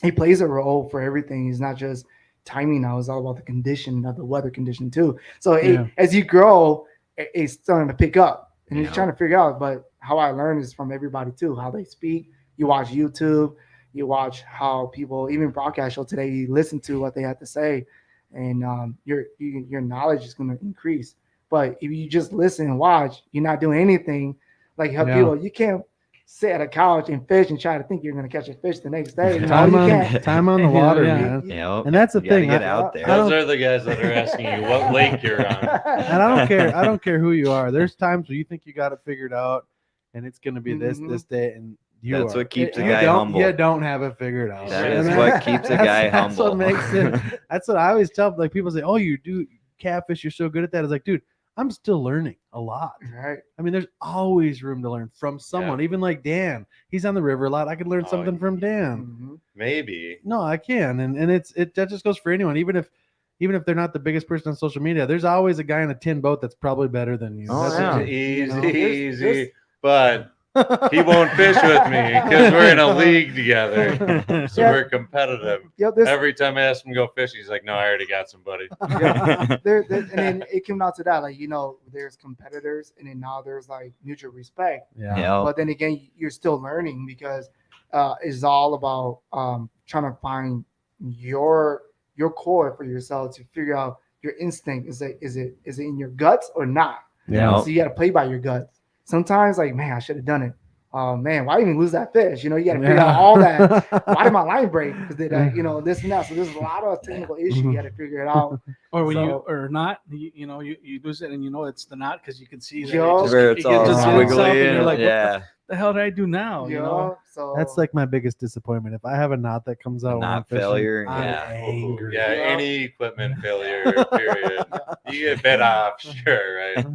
it plays a role for everything. It's not just timing now. It's all about the condition of the weather condition too. So Yeah. as you grow, it's starting to pick up, and you're Yeah. trying to figure out. But how I learn is from everybody too. How they speak. You watch YouTube. You watch how people, even broadcast show today, you listen to what they have to say, and your knowledge is going to increase. But if you just listen and watch, you're not doing anything. Like how Yeah. people, you can't sit at a couch and fish and try to think you're going to catch a fish the next day. No, Time you on can't. time on the water, Yeah. man. Yep. And that's the You gotta thing, Get I- out there. I don't- Those are the guys that are asking you what lake you're on. And I don't care. I don't care who you are. There's times where you think you got it figured out, and it's going to be Mhm. this day, and you That's are. what keeps a you guy don't, humble. You don't have it figured out. That is And what keeps a guy That's what humble. makes it. That's what I always tell. Like people say, "Oh, you do catfish. You're so good at that." It's like, dude, I'm still learning a lot. Right. I mean, there's always room to learn from someone. Even like Dan, he's on the river a lot. I could learn Oh, something from Dan. Mhm. Maybe. No, I can, and that just goes for anyone. Even if they're not the biggest person on social media, there's always a guy in a tin boat that's probably better than you. Oh, That's yeah. just- Easy, there's- easy. But he won't fish with me because we're in a league together. So Yeah. we're competitive. Yep. There's, Every time I ask him to go fishing, he's like, "No, I already got somebody." and then it came out to that, like, there's competitors, and then now there's like mutual respect. Yeah. Yeah. But then again, you're still learning because it's all about trying to find your core for yourself to figure out your instinct. Is it in your guts or not? Yeah. So you got to play by your guts. Sometimes, like, man, I should have done it. Oh man, why even lose that fish? You got to figure out all that. Why did my line break? Because this and that. So there's a lot of technical issues you got to figure it out. Or when So- or not, you lose it and it's the knot because you can see that Yo. Where it's it all just Yeah. hit itself and squiggly. you're like, what Yeah. the hell did I do now? So That's like my biggest disappointment. If I have a knot that comes out, when I'm Knot fishing, failure, I'm yeah. angry. Yeah, Yeah. any equipment failure, period. You get bit off, sure, right?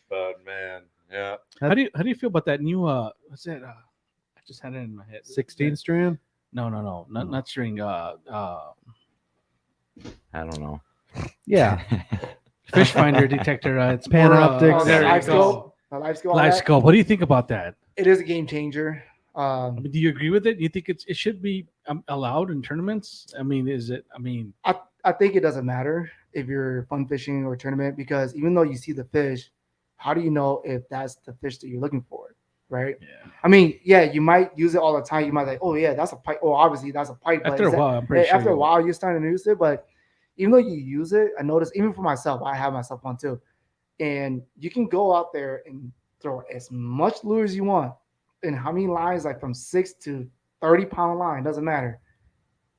But man, yeah. How do you feel about that new what's it? I just had it in my head. 16 strand. No, not string. I don't know. Yeah. Fish finder detector. It's Panoptics. Oh, there the you live go. scope. The live scope. all Live that. scope. What do you think about that? It is a game changer. I mean, do you agree with it? Do you think it should be allowed in tournaments? I mean, is it? I mean, I think it doesn't matter if you're fun fishing or tournament, because even though you see the fish, how do you know if that's the fish that you're looking for? Right. yeah. I mean, yeah, you might use it all the time. You might like, oh yeah, that's a pipe. Oh, obviously that's a pipe. but After a is that- while, I'm pretty sure. after a while, you're starting to use it. But even though you use it, I noticed even for myself, I have myself on too. And you can go out there and throw as much lure as you want. And how many lines, like from 6 to 30-pound line, doesn't matter.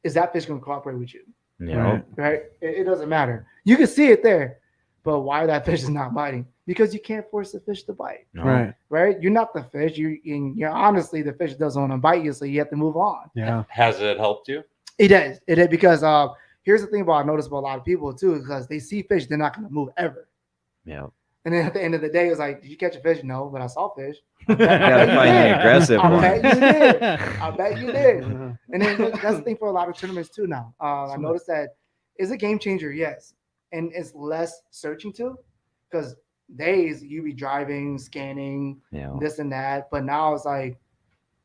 Is that fish going to cooperate with you? Yeah. Right? It doesn't matter. You can see it there, but why that fish is not biting? Because you can't force the fish to bite. No. Right. Right? You're not the fish. You're honestly, the fish doesn't want to bite you, so you have to move on. Yeah. Has it helped you? It does. It is, because here's the thing about I notice about a lot of people too, because they see fish, they're not going to move ever. Yeah. And then at the end of the day, it's like, did you catch a fish? No, but I saw fish. Gotta find the aggressive I one. bet you did. I bet you did. Uh-huh. And then that's the thing for a lot of tournaments too now. I noticed that it's a game changer, yes. And it's less searching too, because days you be driving, scanning, Yeah. this and that. But now it's like,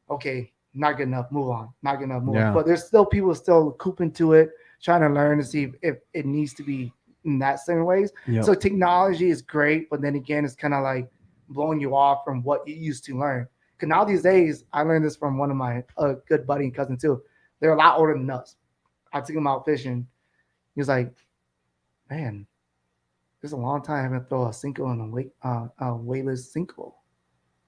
okay, not good enough, move on. Not good enough, move Yeah. on. But there's still people still cooping to it, trying to learn to see if it needs to be in that certain ways. Yep. So technology is great, but then again, it's kind of like blowing you off from what you used to learn. Because now these days, I learned this from one of my good buddy and cousin too. They're a lot older than us. I took him out fishing. He was like, man, it's a long time I haven't thrown a Cinco and a weightless Cinco.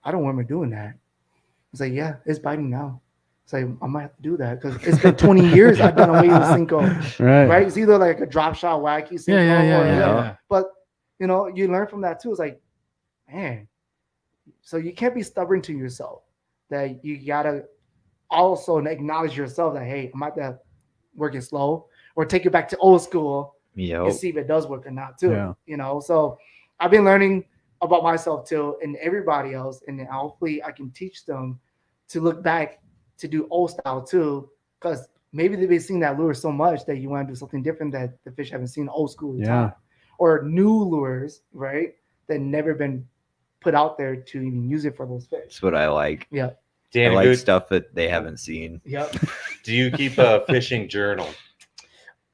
I don't remember doing that. I was like, yeah, it's biting now. It's like, I might have to do that because it's been 20 years I've done a weightless Cinco. Right? It's either like a drop shot wacky Cinco yeah. But, you learn from that too. It's like, man, so you can't be stubborn to yourself. That you got to also acknowledge yourself that, hey, I might have to work it slow or take it back to old school and Yep. see if it does work or not too. Yeah. So I've been learning about myself too and everybody else, and then hopefully I can teach them to look back to do old style too, because maybe they've been seeing that lure so much that you want to do something different that the fish haven't seen old school time, or new lures, right, that never been put out there to even use it for those fish. That's what I like. Yeah. Danny I like Vue, stuff that they haven't seen. Yep. do you keep a fishing journal?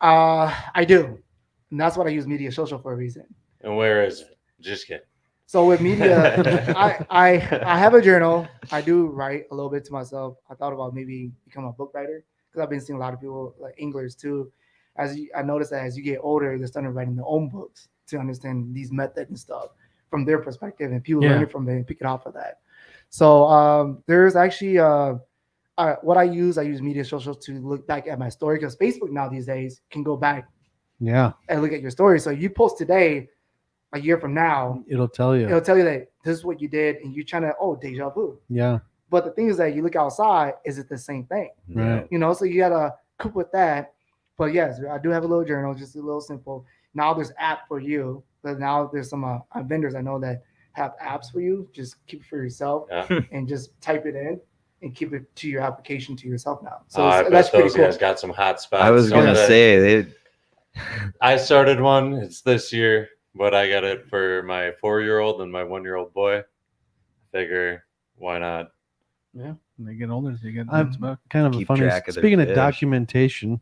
I do, and that's what I use Media Social for a reason. And where is it? Just kidding. So with media, I have a journal. I do write a little bit to myself. I thought about maybe become a book writer because I've been seeing a lot of people like anglers too. I noticed that as you get older, they're starting writing their own books to understand these methods and stuff from their perspective, and people learn it from them and pick it off of that. So there's actually what I use Media Social to look back at my story, because Facebook now these days can go back and look at your story. So you post today, a year from now, it'll tell you that this is what you did, and you're trying to deja vu. Yeah. But the thing is that you look outside, is it the same thing? Right. So you gotta cope with that. But yes, I do have a little journal, just a little simple. Now there's app for you. But now there's some vendors I know that have apps for you. Just keep it for yourself and just type it in and keep it to your application to yourself now. So I bet that's pretty those cool. guys got some hot spots. I was gonna say I started one. It's this year, but I got it for my 4-year-old and my 1-year-old boy. Figure, why not? Yeah, when they get older, they get I'm back. kind of Keep a funny. track of their Speaking of fish. documentation,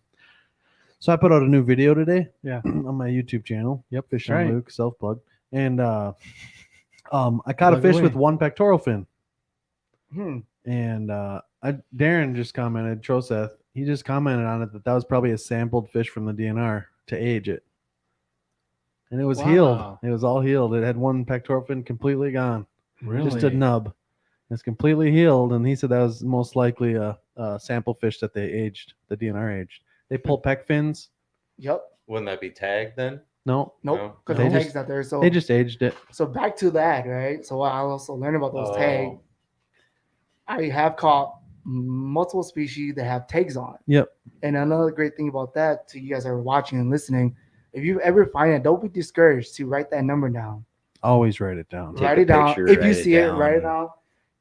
so I put out a new video today. Yeah. On my YouTube channel. Yep, Fishing Right. Luke, self plug, and I caught a Plug fish away. with one pectoral fin, Hmm. and Darren just commented. Troseth, he just commented on it that was probably a sampled fish from the DNR to age it, and it was healed. Wow. It was all healed. It had one pectoral fin completely gone. Really? Just a nub. It's completely healed, and he said that was most likely a sample fish that they aged, the DNR aged. They pull pec fins. Yep. Wouldn't that be tagged then? No, Nope. Because No. the tags out there. So they just aged it. So back to that, right? So what I also learned about those Oh. tags, I have caught multiple species that have tags on. Yep. And another great thing about that, to you guys that are watching and listening, if you ever find it, don't be discouraged to write that number down. Always write it down. Take Write a it down. picture, If you write it see it, down. write it down.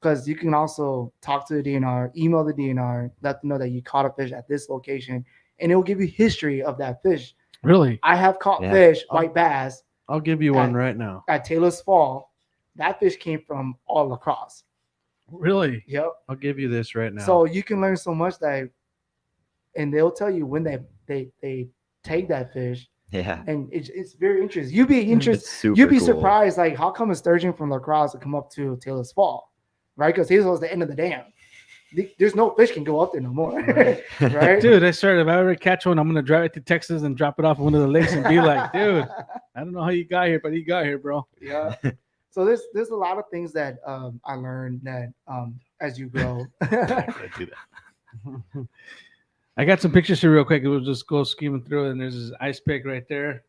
Because you can also talk to the DNR, email the DNR, let them know that you caught a fish at this location, and it will give you history of that fish. Really? I have caught Yeah. fish, white bass, I'll give you one right now. at Taylor's Fall. That fish came from all lacrosse. Really? Yep. I'll give you this right now. So you can learn so much that, and they'll tell you when they take that fish, Yeah. and it's very interesting. You'd be It's interested. super You'd be cool. surprised, like how come a sturgeon from lacrosse would come up to Taylor's Fall, right? Because Taylor's Fall is the end of the dam. There's no fish can go up there no more, right? Dude, I started. If I ever catch one, I'm gonna drive it to Texas and drop it off at one of the lakes and be like, dude, I don't know how you got here, but you got here, bro. Yeah. So there's a lot of things that I learned that as you grow. I got some pictures here real quick. We'll just go skimming through it, and there's this ice pick right there.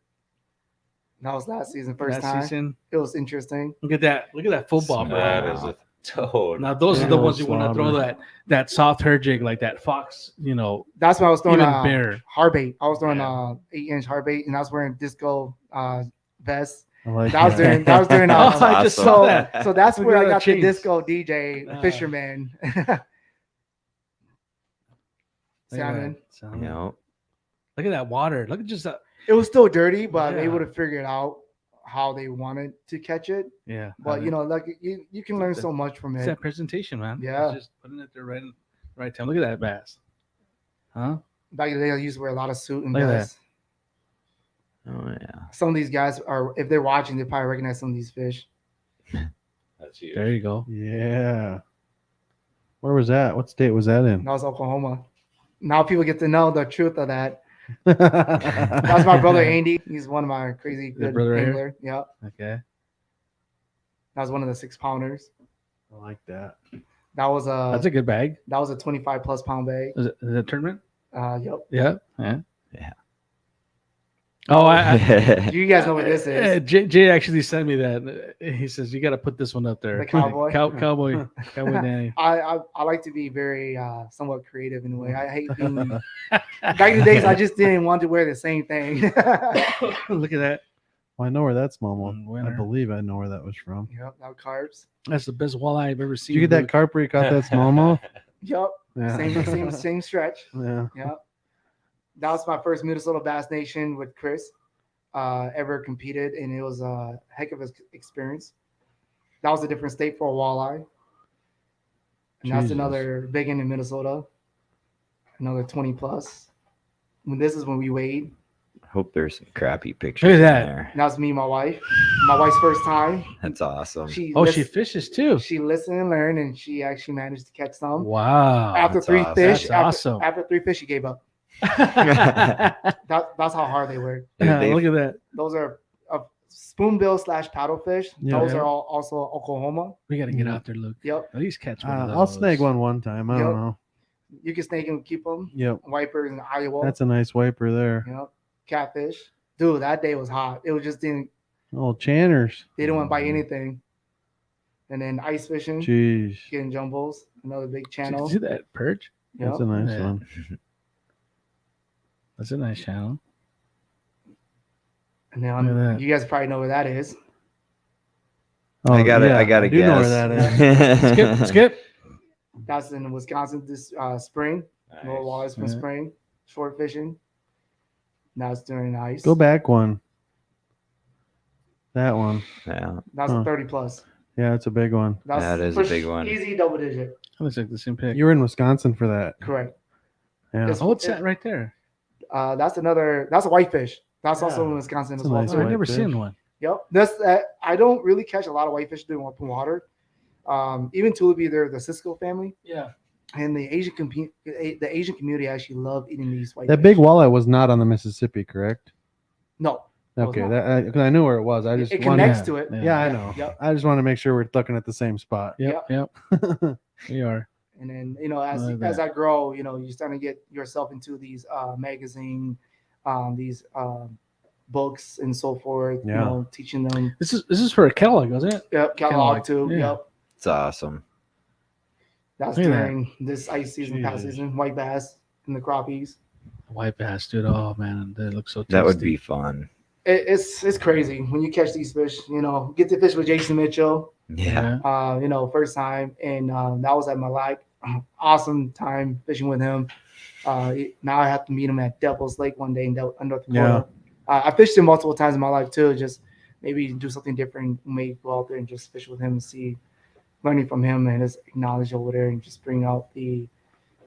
That was last season, first That time. season. It was interesting. Look at that. Look at that football, bro. That is a toad. Now those are the Yeah, ones you want to throw slobber. that soft hair jig, like that fox, you know. That's when I was throwing Even bear. hard bait. I was throwing Yeah. 8-inch hard bait, and I was wearing disco vest. I like That was during that was during Oh, That's I just awesome. saw so that. so that's Look where at I that got the chains. disco DJ Ah. fisherman. Look at Salmon. that. Salmon. You know, Look at that water. Look at just that. It was still dirty, but I'm Yeah. able to figure it out how they wanted to catch it. Yeah. But you know, like you can learn so much from it's it. that presentation, man. Yeah. It's just putting it there right time. Look at that bass. Huh? Back in the day, I used to wear a lot of suit and Look at that. vest. oh yeah. Some of these guys are, if they're watching, they probably recognize some of these fish. That's huge. There you go. Yeah. Where was that? What state was that in? That was Oklahoma. Now people get to know the truth of that. That's my brother Andy. He's one of my crazy Your good brother right here? angler. Yep. Okay. That was one of the 6 pounders. I like that. That was That's a good bag. that was a 25+ pound bag. Is it a tournament? Yep. Yeah. Yeah. Yeah. Oh, You guys know what this is. Jay actually sent me that. He says you got to put this one up there. The cowboy? Cowboy Danny. I like to be very somewhat creative in a way. I hate being back in the days. I just didn't want to wear the same thing. Look at that. Well, I know where that's smallmouth. I Winner. believe I know where that was from. Yep, now carbs. That's the best walleye I've ever Did seen. you get that Luke. carp where you caught that smallmouth? Yep, Yeah. same stretch. Yeah. Yep. That was my first Minnesota Bass Nation with Chris ever competed, and it was a heck of an experience. That was a different state for a walleye. And that's Jesus. another big one in Minnesota. Another 20+. This is when we weighed. Hope there's some crappy pictures Look at in that. there. And that's me and my wife. My wife's first time. That's awesome. She fishes too. She listened and learned, and she actually managed to catch some. Wow. After that's 3 awesome. fish, That's after, awesome. after 3 fish, she gave up. Look That's how hard they were. Dude, at they've- that. Those are spoonbill / paddlefish. Yeah. Those are all also Oklahoma. We got to get Yeah. out there, Luke. Yep. At least catch one of I'll those. snag one time. I don't Yep. know. You can snake and keep them. Yep. Wipers in Iowa. That's a nice wiper there. Yep. Catfish. Dude, that day was hot. It was just didn't. Oh, Channers. They didn't want to bite anything. And then ice fishing, Jeez. getting jumbos. Another big channel. See that perch? That's Yep. a nice Yeah. one. That's a nice channel. And Look at then that. you guys probably know where that is. Oh, I gotta I do know where guess. that is. Skip. That's in Wisconsin this spring. Little walleyes from Yeah. spring. Short fishing. Now it's during ice. Go back one. That one. Yeah, That's Huh. a 30+. Yeah, it's a big one. That's That is a big one. Easy double digit. That looks like the same pic. You were in Wisconsin for that. Correct. Yeah. It's- Oh, what's that right there? That's a whitefish. That's also Yeah. in Wisconsin That's as a well. nice Oh, I've never whitefish. seen one. Yep. That's I don't really catch a lot of whitefish doing open water. Even Tullaby, they're the Cisco family, Yeah. and the Asian community actually love eating these whitefish. That big walleye was not on the Mississippi, correct? No. It was Okay, not. that because I knew where it was. I just It wanted. connects Yeah, to it. yeah. Yeah, I Yeah, know. yep. I just want to make sure we're looking at the same spot. Yep. We are. And then as I like as that. I grow, you're starting to get yourself into these magazine, these books and so forth. Yeah. Teaching them. This is for a catalog, wasn't it? Yep, Catalog, catalog too. yeah. Yep. it's awesome. That's Look at that. during this ice season, past Jesus. season, white bass and the crappies. White bass, dude. Oh man, they look so tasty. That would be fun. It's crazy when you catch these fish. Get to fish with Jason Mitchell. Yeah. First time, and that was at my awesome time fishing with him. Now I have to meet him at Devil's Lake one day in North Dakota. Yeah. I fished him multiple times in my life too. Just maybe do something different. Maybe go out there and just fish with him and see, learning from him and his knowledge over there, and just bring out the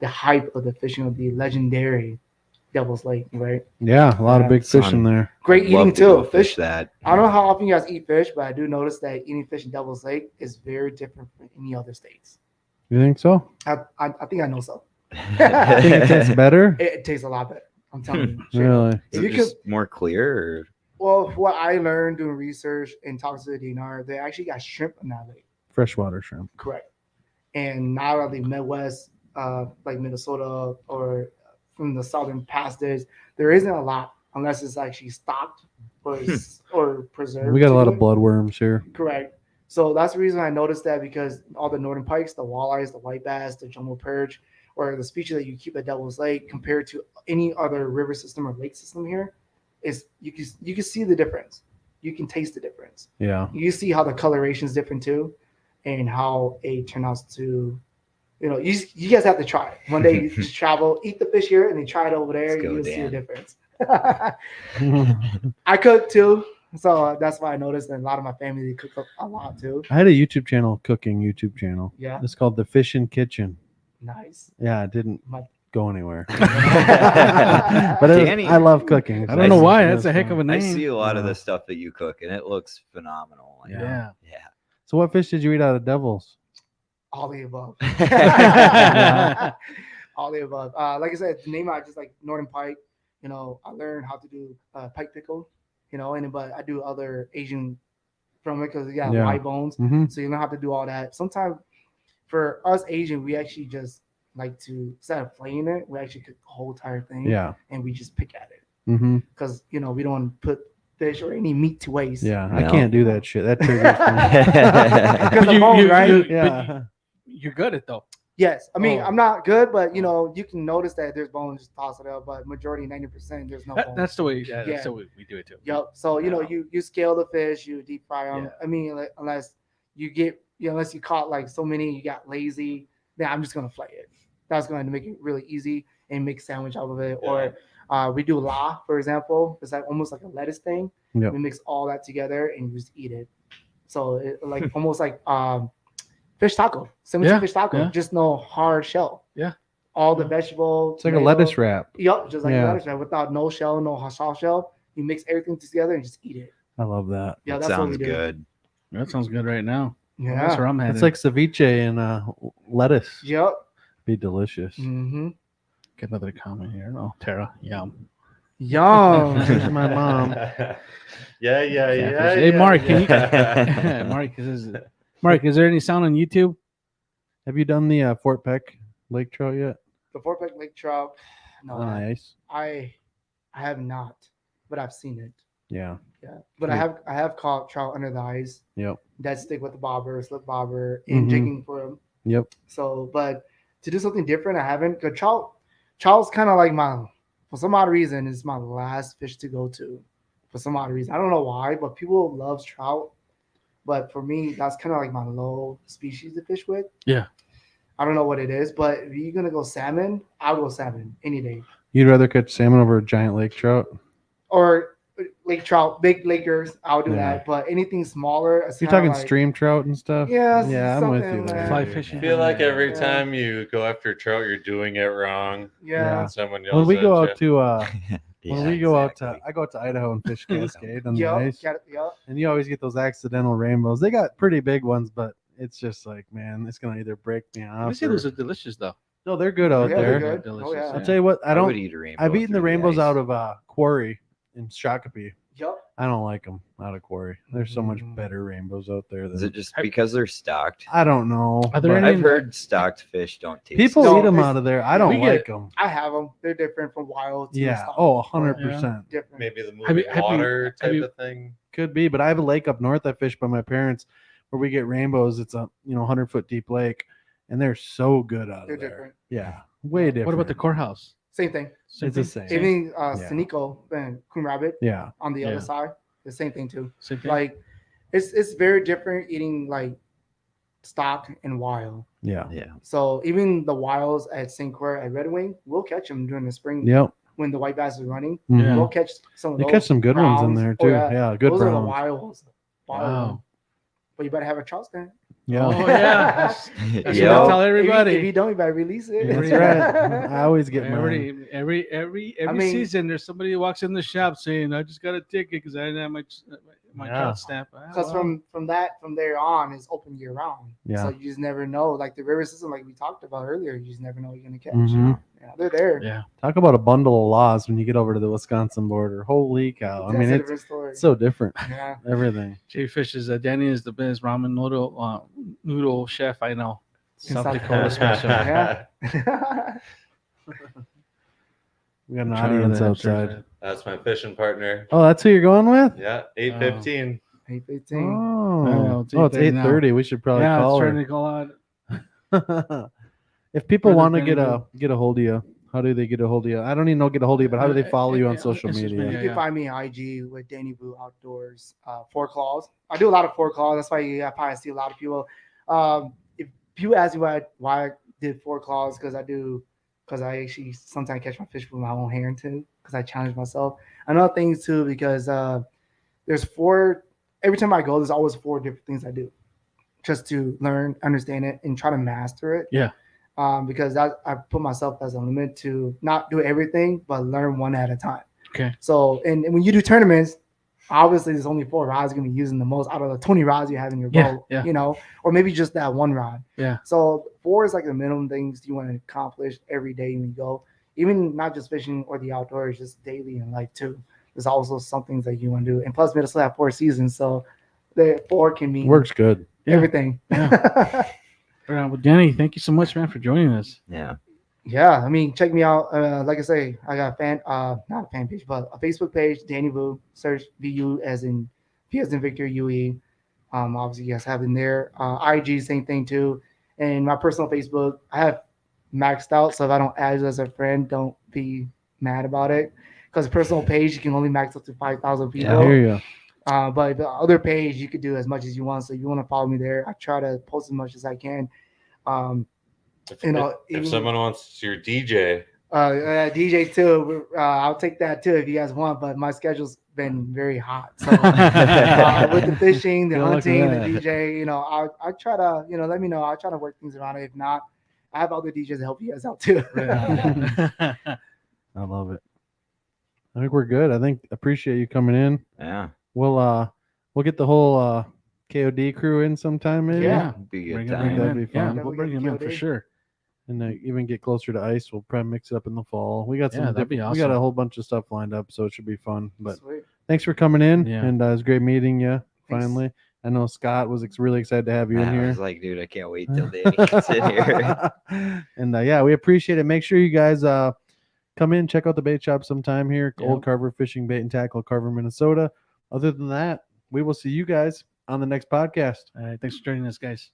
hype of the fishing of the legendary Devil's Lake. Right. Yeah, a lot of big fish in Son. there. Great I'd love eating to go too. Fish that. I don't know how often you guys eat fish, but I do notice that eating fish in Devil's Lake is very different from any other states. You think so? I think I know so. I think it tastes better. It tastes a lot better. I'm telling you. straight up. Really? Is If it you just more clear? Or? Well, what I learned doing research and talking to the DNR, they actually got shrimp in that lake. Freshwater shrimp. Correct. And not out of the Midwest, like Minnesota or from the southern passes, there isn't a lot unless it's actually stocked or or preserved. We got a lot of together. bloodworms here. Correct. So that's the reason I noticed that, because all the northern pikes, the walleyes, the white bass, the jumbo perch, or the species that you keep at Devil's Lake compared to any other river system or lake system here, is you can see the difference. You can taste the difference. Yeah. You see how the coloration is different too, and how it turns out to, you guys have to try it. One day you just travel, eat the fish here, and then try it over there. Let's go, You'll see the Dan. difference. I cook too, so that's why I noticed. And a lot of my family, they cook up a lot too. I had a cooking YouTube channel. Yeah, It's called The Fishin' Kitchen. nice. Yeah, it didn't My- go anywhere. but Danny- I love cooking. I don't know why. That's It's a heck of a fun. name. I see a lot of Yeah. the stuff that you cook, and it looks phenomenal. Like, Yeah. Yeah. So what fish did you eat out of Devil's? All the above. Yeah. All the above. Like I said, the name I just like Northern Pike, I learned how to do pike pickle, but I do other Asian from it because Yeah. wide bones. Hmm. So you don't have to do all that. Sometimes for us Asian, we actually just like to instead of flaying it, we actually cook the whole entire thing. Yeah. And we just pick at it Hmm. because we don't want to put fish or any meat to waste. Yeah. I No. can't do that shit. That triggers me. Because the bone, right? Yeah. You're good at though. Yes, I mean Oh. I'm not good, but you can notice that there's bones. Just toss it up, but majority 90% there's no bones. That's the way. Yeah, Yeah. that's the way we do it too. Yep. So Yeah. you scale the fish, you deep fry them. Yeah. I mean, unless you get unless you caught like so many, you got lazy. Then I'm just gonna flay it. That's going to make it really easy and make a sandwich out of it. Yeah. Or we do la, for example. It's like almost like a lettuce thing. Yep. We mix all that together and you just eat it. So it like almost like fish taco, ceviche Yeah, fish taco, yeah. just no hard shell. Yeah. All the vegetable. It's like a lettuce wrap. Yup, just like Yeah. a lettuce wrap without no shell, no soft shell. You mix everything together and just eat it. I love that. Yeah, That that's what we sounds do. good. That sounds good right now. Yeah. That's where I'm headed. It's like ceviche and lettuce. Yep. Be delicious. Mm-hmm. Get another comment here. Oh, Tara, yum. Yum. There's my mom. Yeah. Hey, Mark, can you? Mark, is there any sound on YouTube? Have you done the Fort Peck lake trout yet? The Fort Peck Lake trout. No, Nice. I have not, but I've seen it. Yeah. Yeah, but Yeah. I have caught trout under the ice. Yep. Dead stick with the bobber, slip bobber, and Mhm. jigging for them. Yep. So, but to do something different, I haven't. Cause trout's kind of like for some odd reason, is my last fish to go to. For some odd reason, I don't know why, but people love trout. But for me, that's kind of like my low species to fish with. Yeah. I don't know what it is, but if you're gonna go salmon, I'll go salmon any day. You'd rather catch salmon over a giant lake trout? Or lake trout, big Lakers, I'll do Yeah. that. But anything smaller, it's You're kinda talking like, stream trout and stuff? Yeah, Yeah, I'm with something you there. like- Fly dude. fishing. I feel like every Yeah. time you go after trout, you're doing it wrong. Yeah. And someone yells When we go at out you. to Yeah, when we go exactly. out to I go out to Idaho and fish Cascade on the Yup, ice, yup. and you always get those accidental rainbows. They got pretty big ones, but it's just like, man, it's gonna either break me off. They say or- those are delicious though. No, they're good out Yeah, there. they're good. Delicious, Oh, yeah. I'll tell you what, I would don't. eat a rainbow I've eaten the through rainbows ice. out of Quarry in Shakopee. Yup. I don't like them out of Quarry. There's so much Mm. better rainbows out there. Is Than, it just because they're stocked? I don't know. Are there but any- I've heard stocked fish don't taste. people No, eat them it's- out of there. I don't we get- like them. I have them. They're different from wild. To Yeah. stock. Oh, 100%. Different. Maybe the Have moving you- have you- water have type you- of thing. Could be, but I have a lake up north I fish by my parents where we get rainbows. It's a 100-foot deep lake, and they're so good out They're of there. different. Yeah, way different. What about the courthouse? Same thing. It's the same. Even Yeah. Sinico and Coon Rabbit Yeah, on the Yeah. other side, the same thing too. Same thing? Like, it's very different eating like stock and wild. yeah, Yeah. So even the wilds at St. Clair at Red Wing, we'll catch them during the spring yep. when the white bass is running. Mhm. Yeah. We'll catch some of You those. catch some good ones in browns. there Oh, too. yeah. yeah. Good Those are the browns. wild ones. Wild Wow. ones. But you better have a trout stand. Yeah, Oh yeah. That's Yo. what I tell If everybody. you don't, you better release it. that's right. I always get mine. Every I mean- season, there's somebody who walks in the shop saying, "I just got a ticket because I didn't have my Yeah. trout stamp." Because from there on, it's open year round. Yeah. So you just never know. Like the river system, like we talked about earlier, you just never know what you're gonna catch. Mhm. Yeah, they're there. yeah, Talk about a bundle of laws when you get over to the Wisconsin border. Holy cow! I That's mean, a it's different story. so different. Yeah. Everything. Jay Fish is Danny is the best ramen noodle chef I know. In South South Dakota special. Yeah. We got an Try audience that, outside. That's my fishing partner. Oh, that's who you're going with? Yeah, 8:15. 8:15. Oh, it's it's 8:30 now. 8:30. We should probably Yeah, it's call trying her. to call out. If people Brother want to Danny get a hold of you, how do they get a hold of you? I don't even know get a hold of you, but how do they follow you on Yeah, social it's just media? me, You Yeah, can find me on IG with Danny Vue Outdoors, 4 Claws. I do a lot of 4 Claws. That's why I probably see a lot of people. If you ask me why I did 4 Claws, because I actually sometimes catch my fish with my own hand too, because I challenge myself. Another thing too, because there's 4. Every time I go, there's always 4 different things I do, just to learn, understand it, and try to master it. Yeah. Because I put myself as a limit to not do everything, but learn one at a time. Okay. So, and when you do tournaments, obviously there's only 4 rods you're gonna be using the most out of the 20 rods you have in your Yeah, boat, yeah. or maybe just that one rod. Yeah. So 4 is like the minimum things you want to accomplish every day when you go. even not just fishing or the outdoors, just daily in life too. There's also some things that you want to do. And plus, Minnesota have 4 seasons, so the 4 can mean Works good. Yeah. everything. Yeah. Well, Danny, thank you so much, man, for joining us. Yeah. Yeah, I mean, check me out. Like I say, I got not a fan page, but a Facebook page, Danny Vue. Search VU as in V as in Victor UE. Obviously, you guys have in there. IG, same thing too. And my personal Facebook, I have maxed out, so if I don't add you as a friend, don't be mad about it. Because personal page, you can only max up to 5,000 people. I hear you. But the other page, you could do as much as you want. So if you want to follow me there, I try to post as much as I can. If, You know, if even- someone wants your DJ, DJs too. I'll take that too if you guys want. But my schedule's been very hot. So with the fishing, the Good luck with hunting, the that. DJ, I try to, let me know. I'll try to work things around it. If not, I have other DJs to help you guys out too. I love it. I think we're good. I think appreciate you coming in. Yeah. We'll get the whole KOD crew in sometime maybe. Yeah. Be a Bring good him time. That'd in. be Yeah, fun. we'll bring him in for KOD. sure. And even get closer to ice. We'll probably mix it up in the fall. We got some Yeah, that'd be different, we got a awesome. whole bunch of stuff lined up, so it should be fun. But Sweet. thanks for coming in, Yeah. and it was great meeting you. Thanks. Finally, I know Scott was really excited to have you in I here. was like, dude, I can't wait till Danny gets in here. And yeah, we appreciate it. Make sure you guys come in, check out the bait shop sometime here. Yep. Old Carver Fishing Bait and Tackle, Carver, Minnesota. Other than that, we will see you guys on the next podcast. All right, thanks for joining us, guys.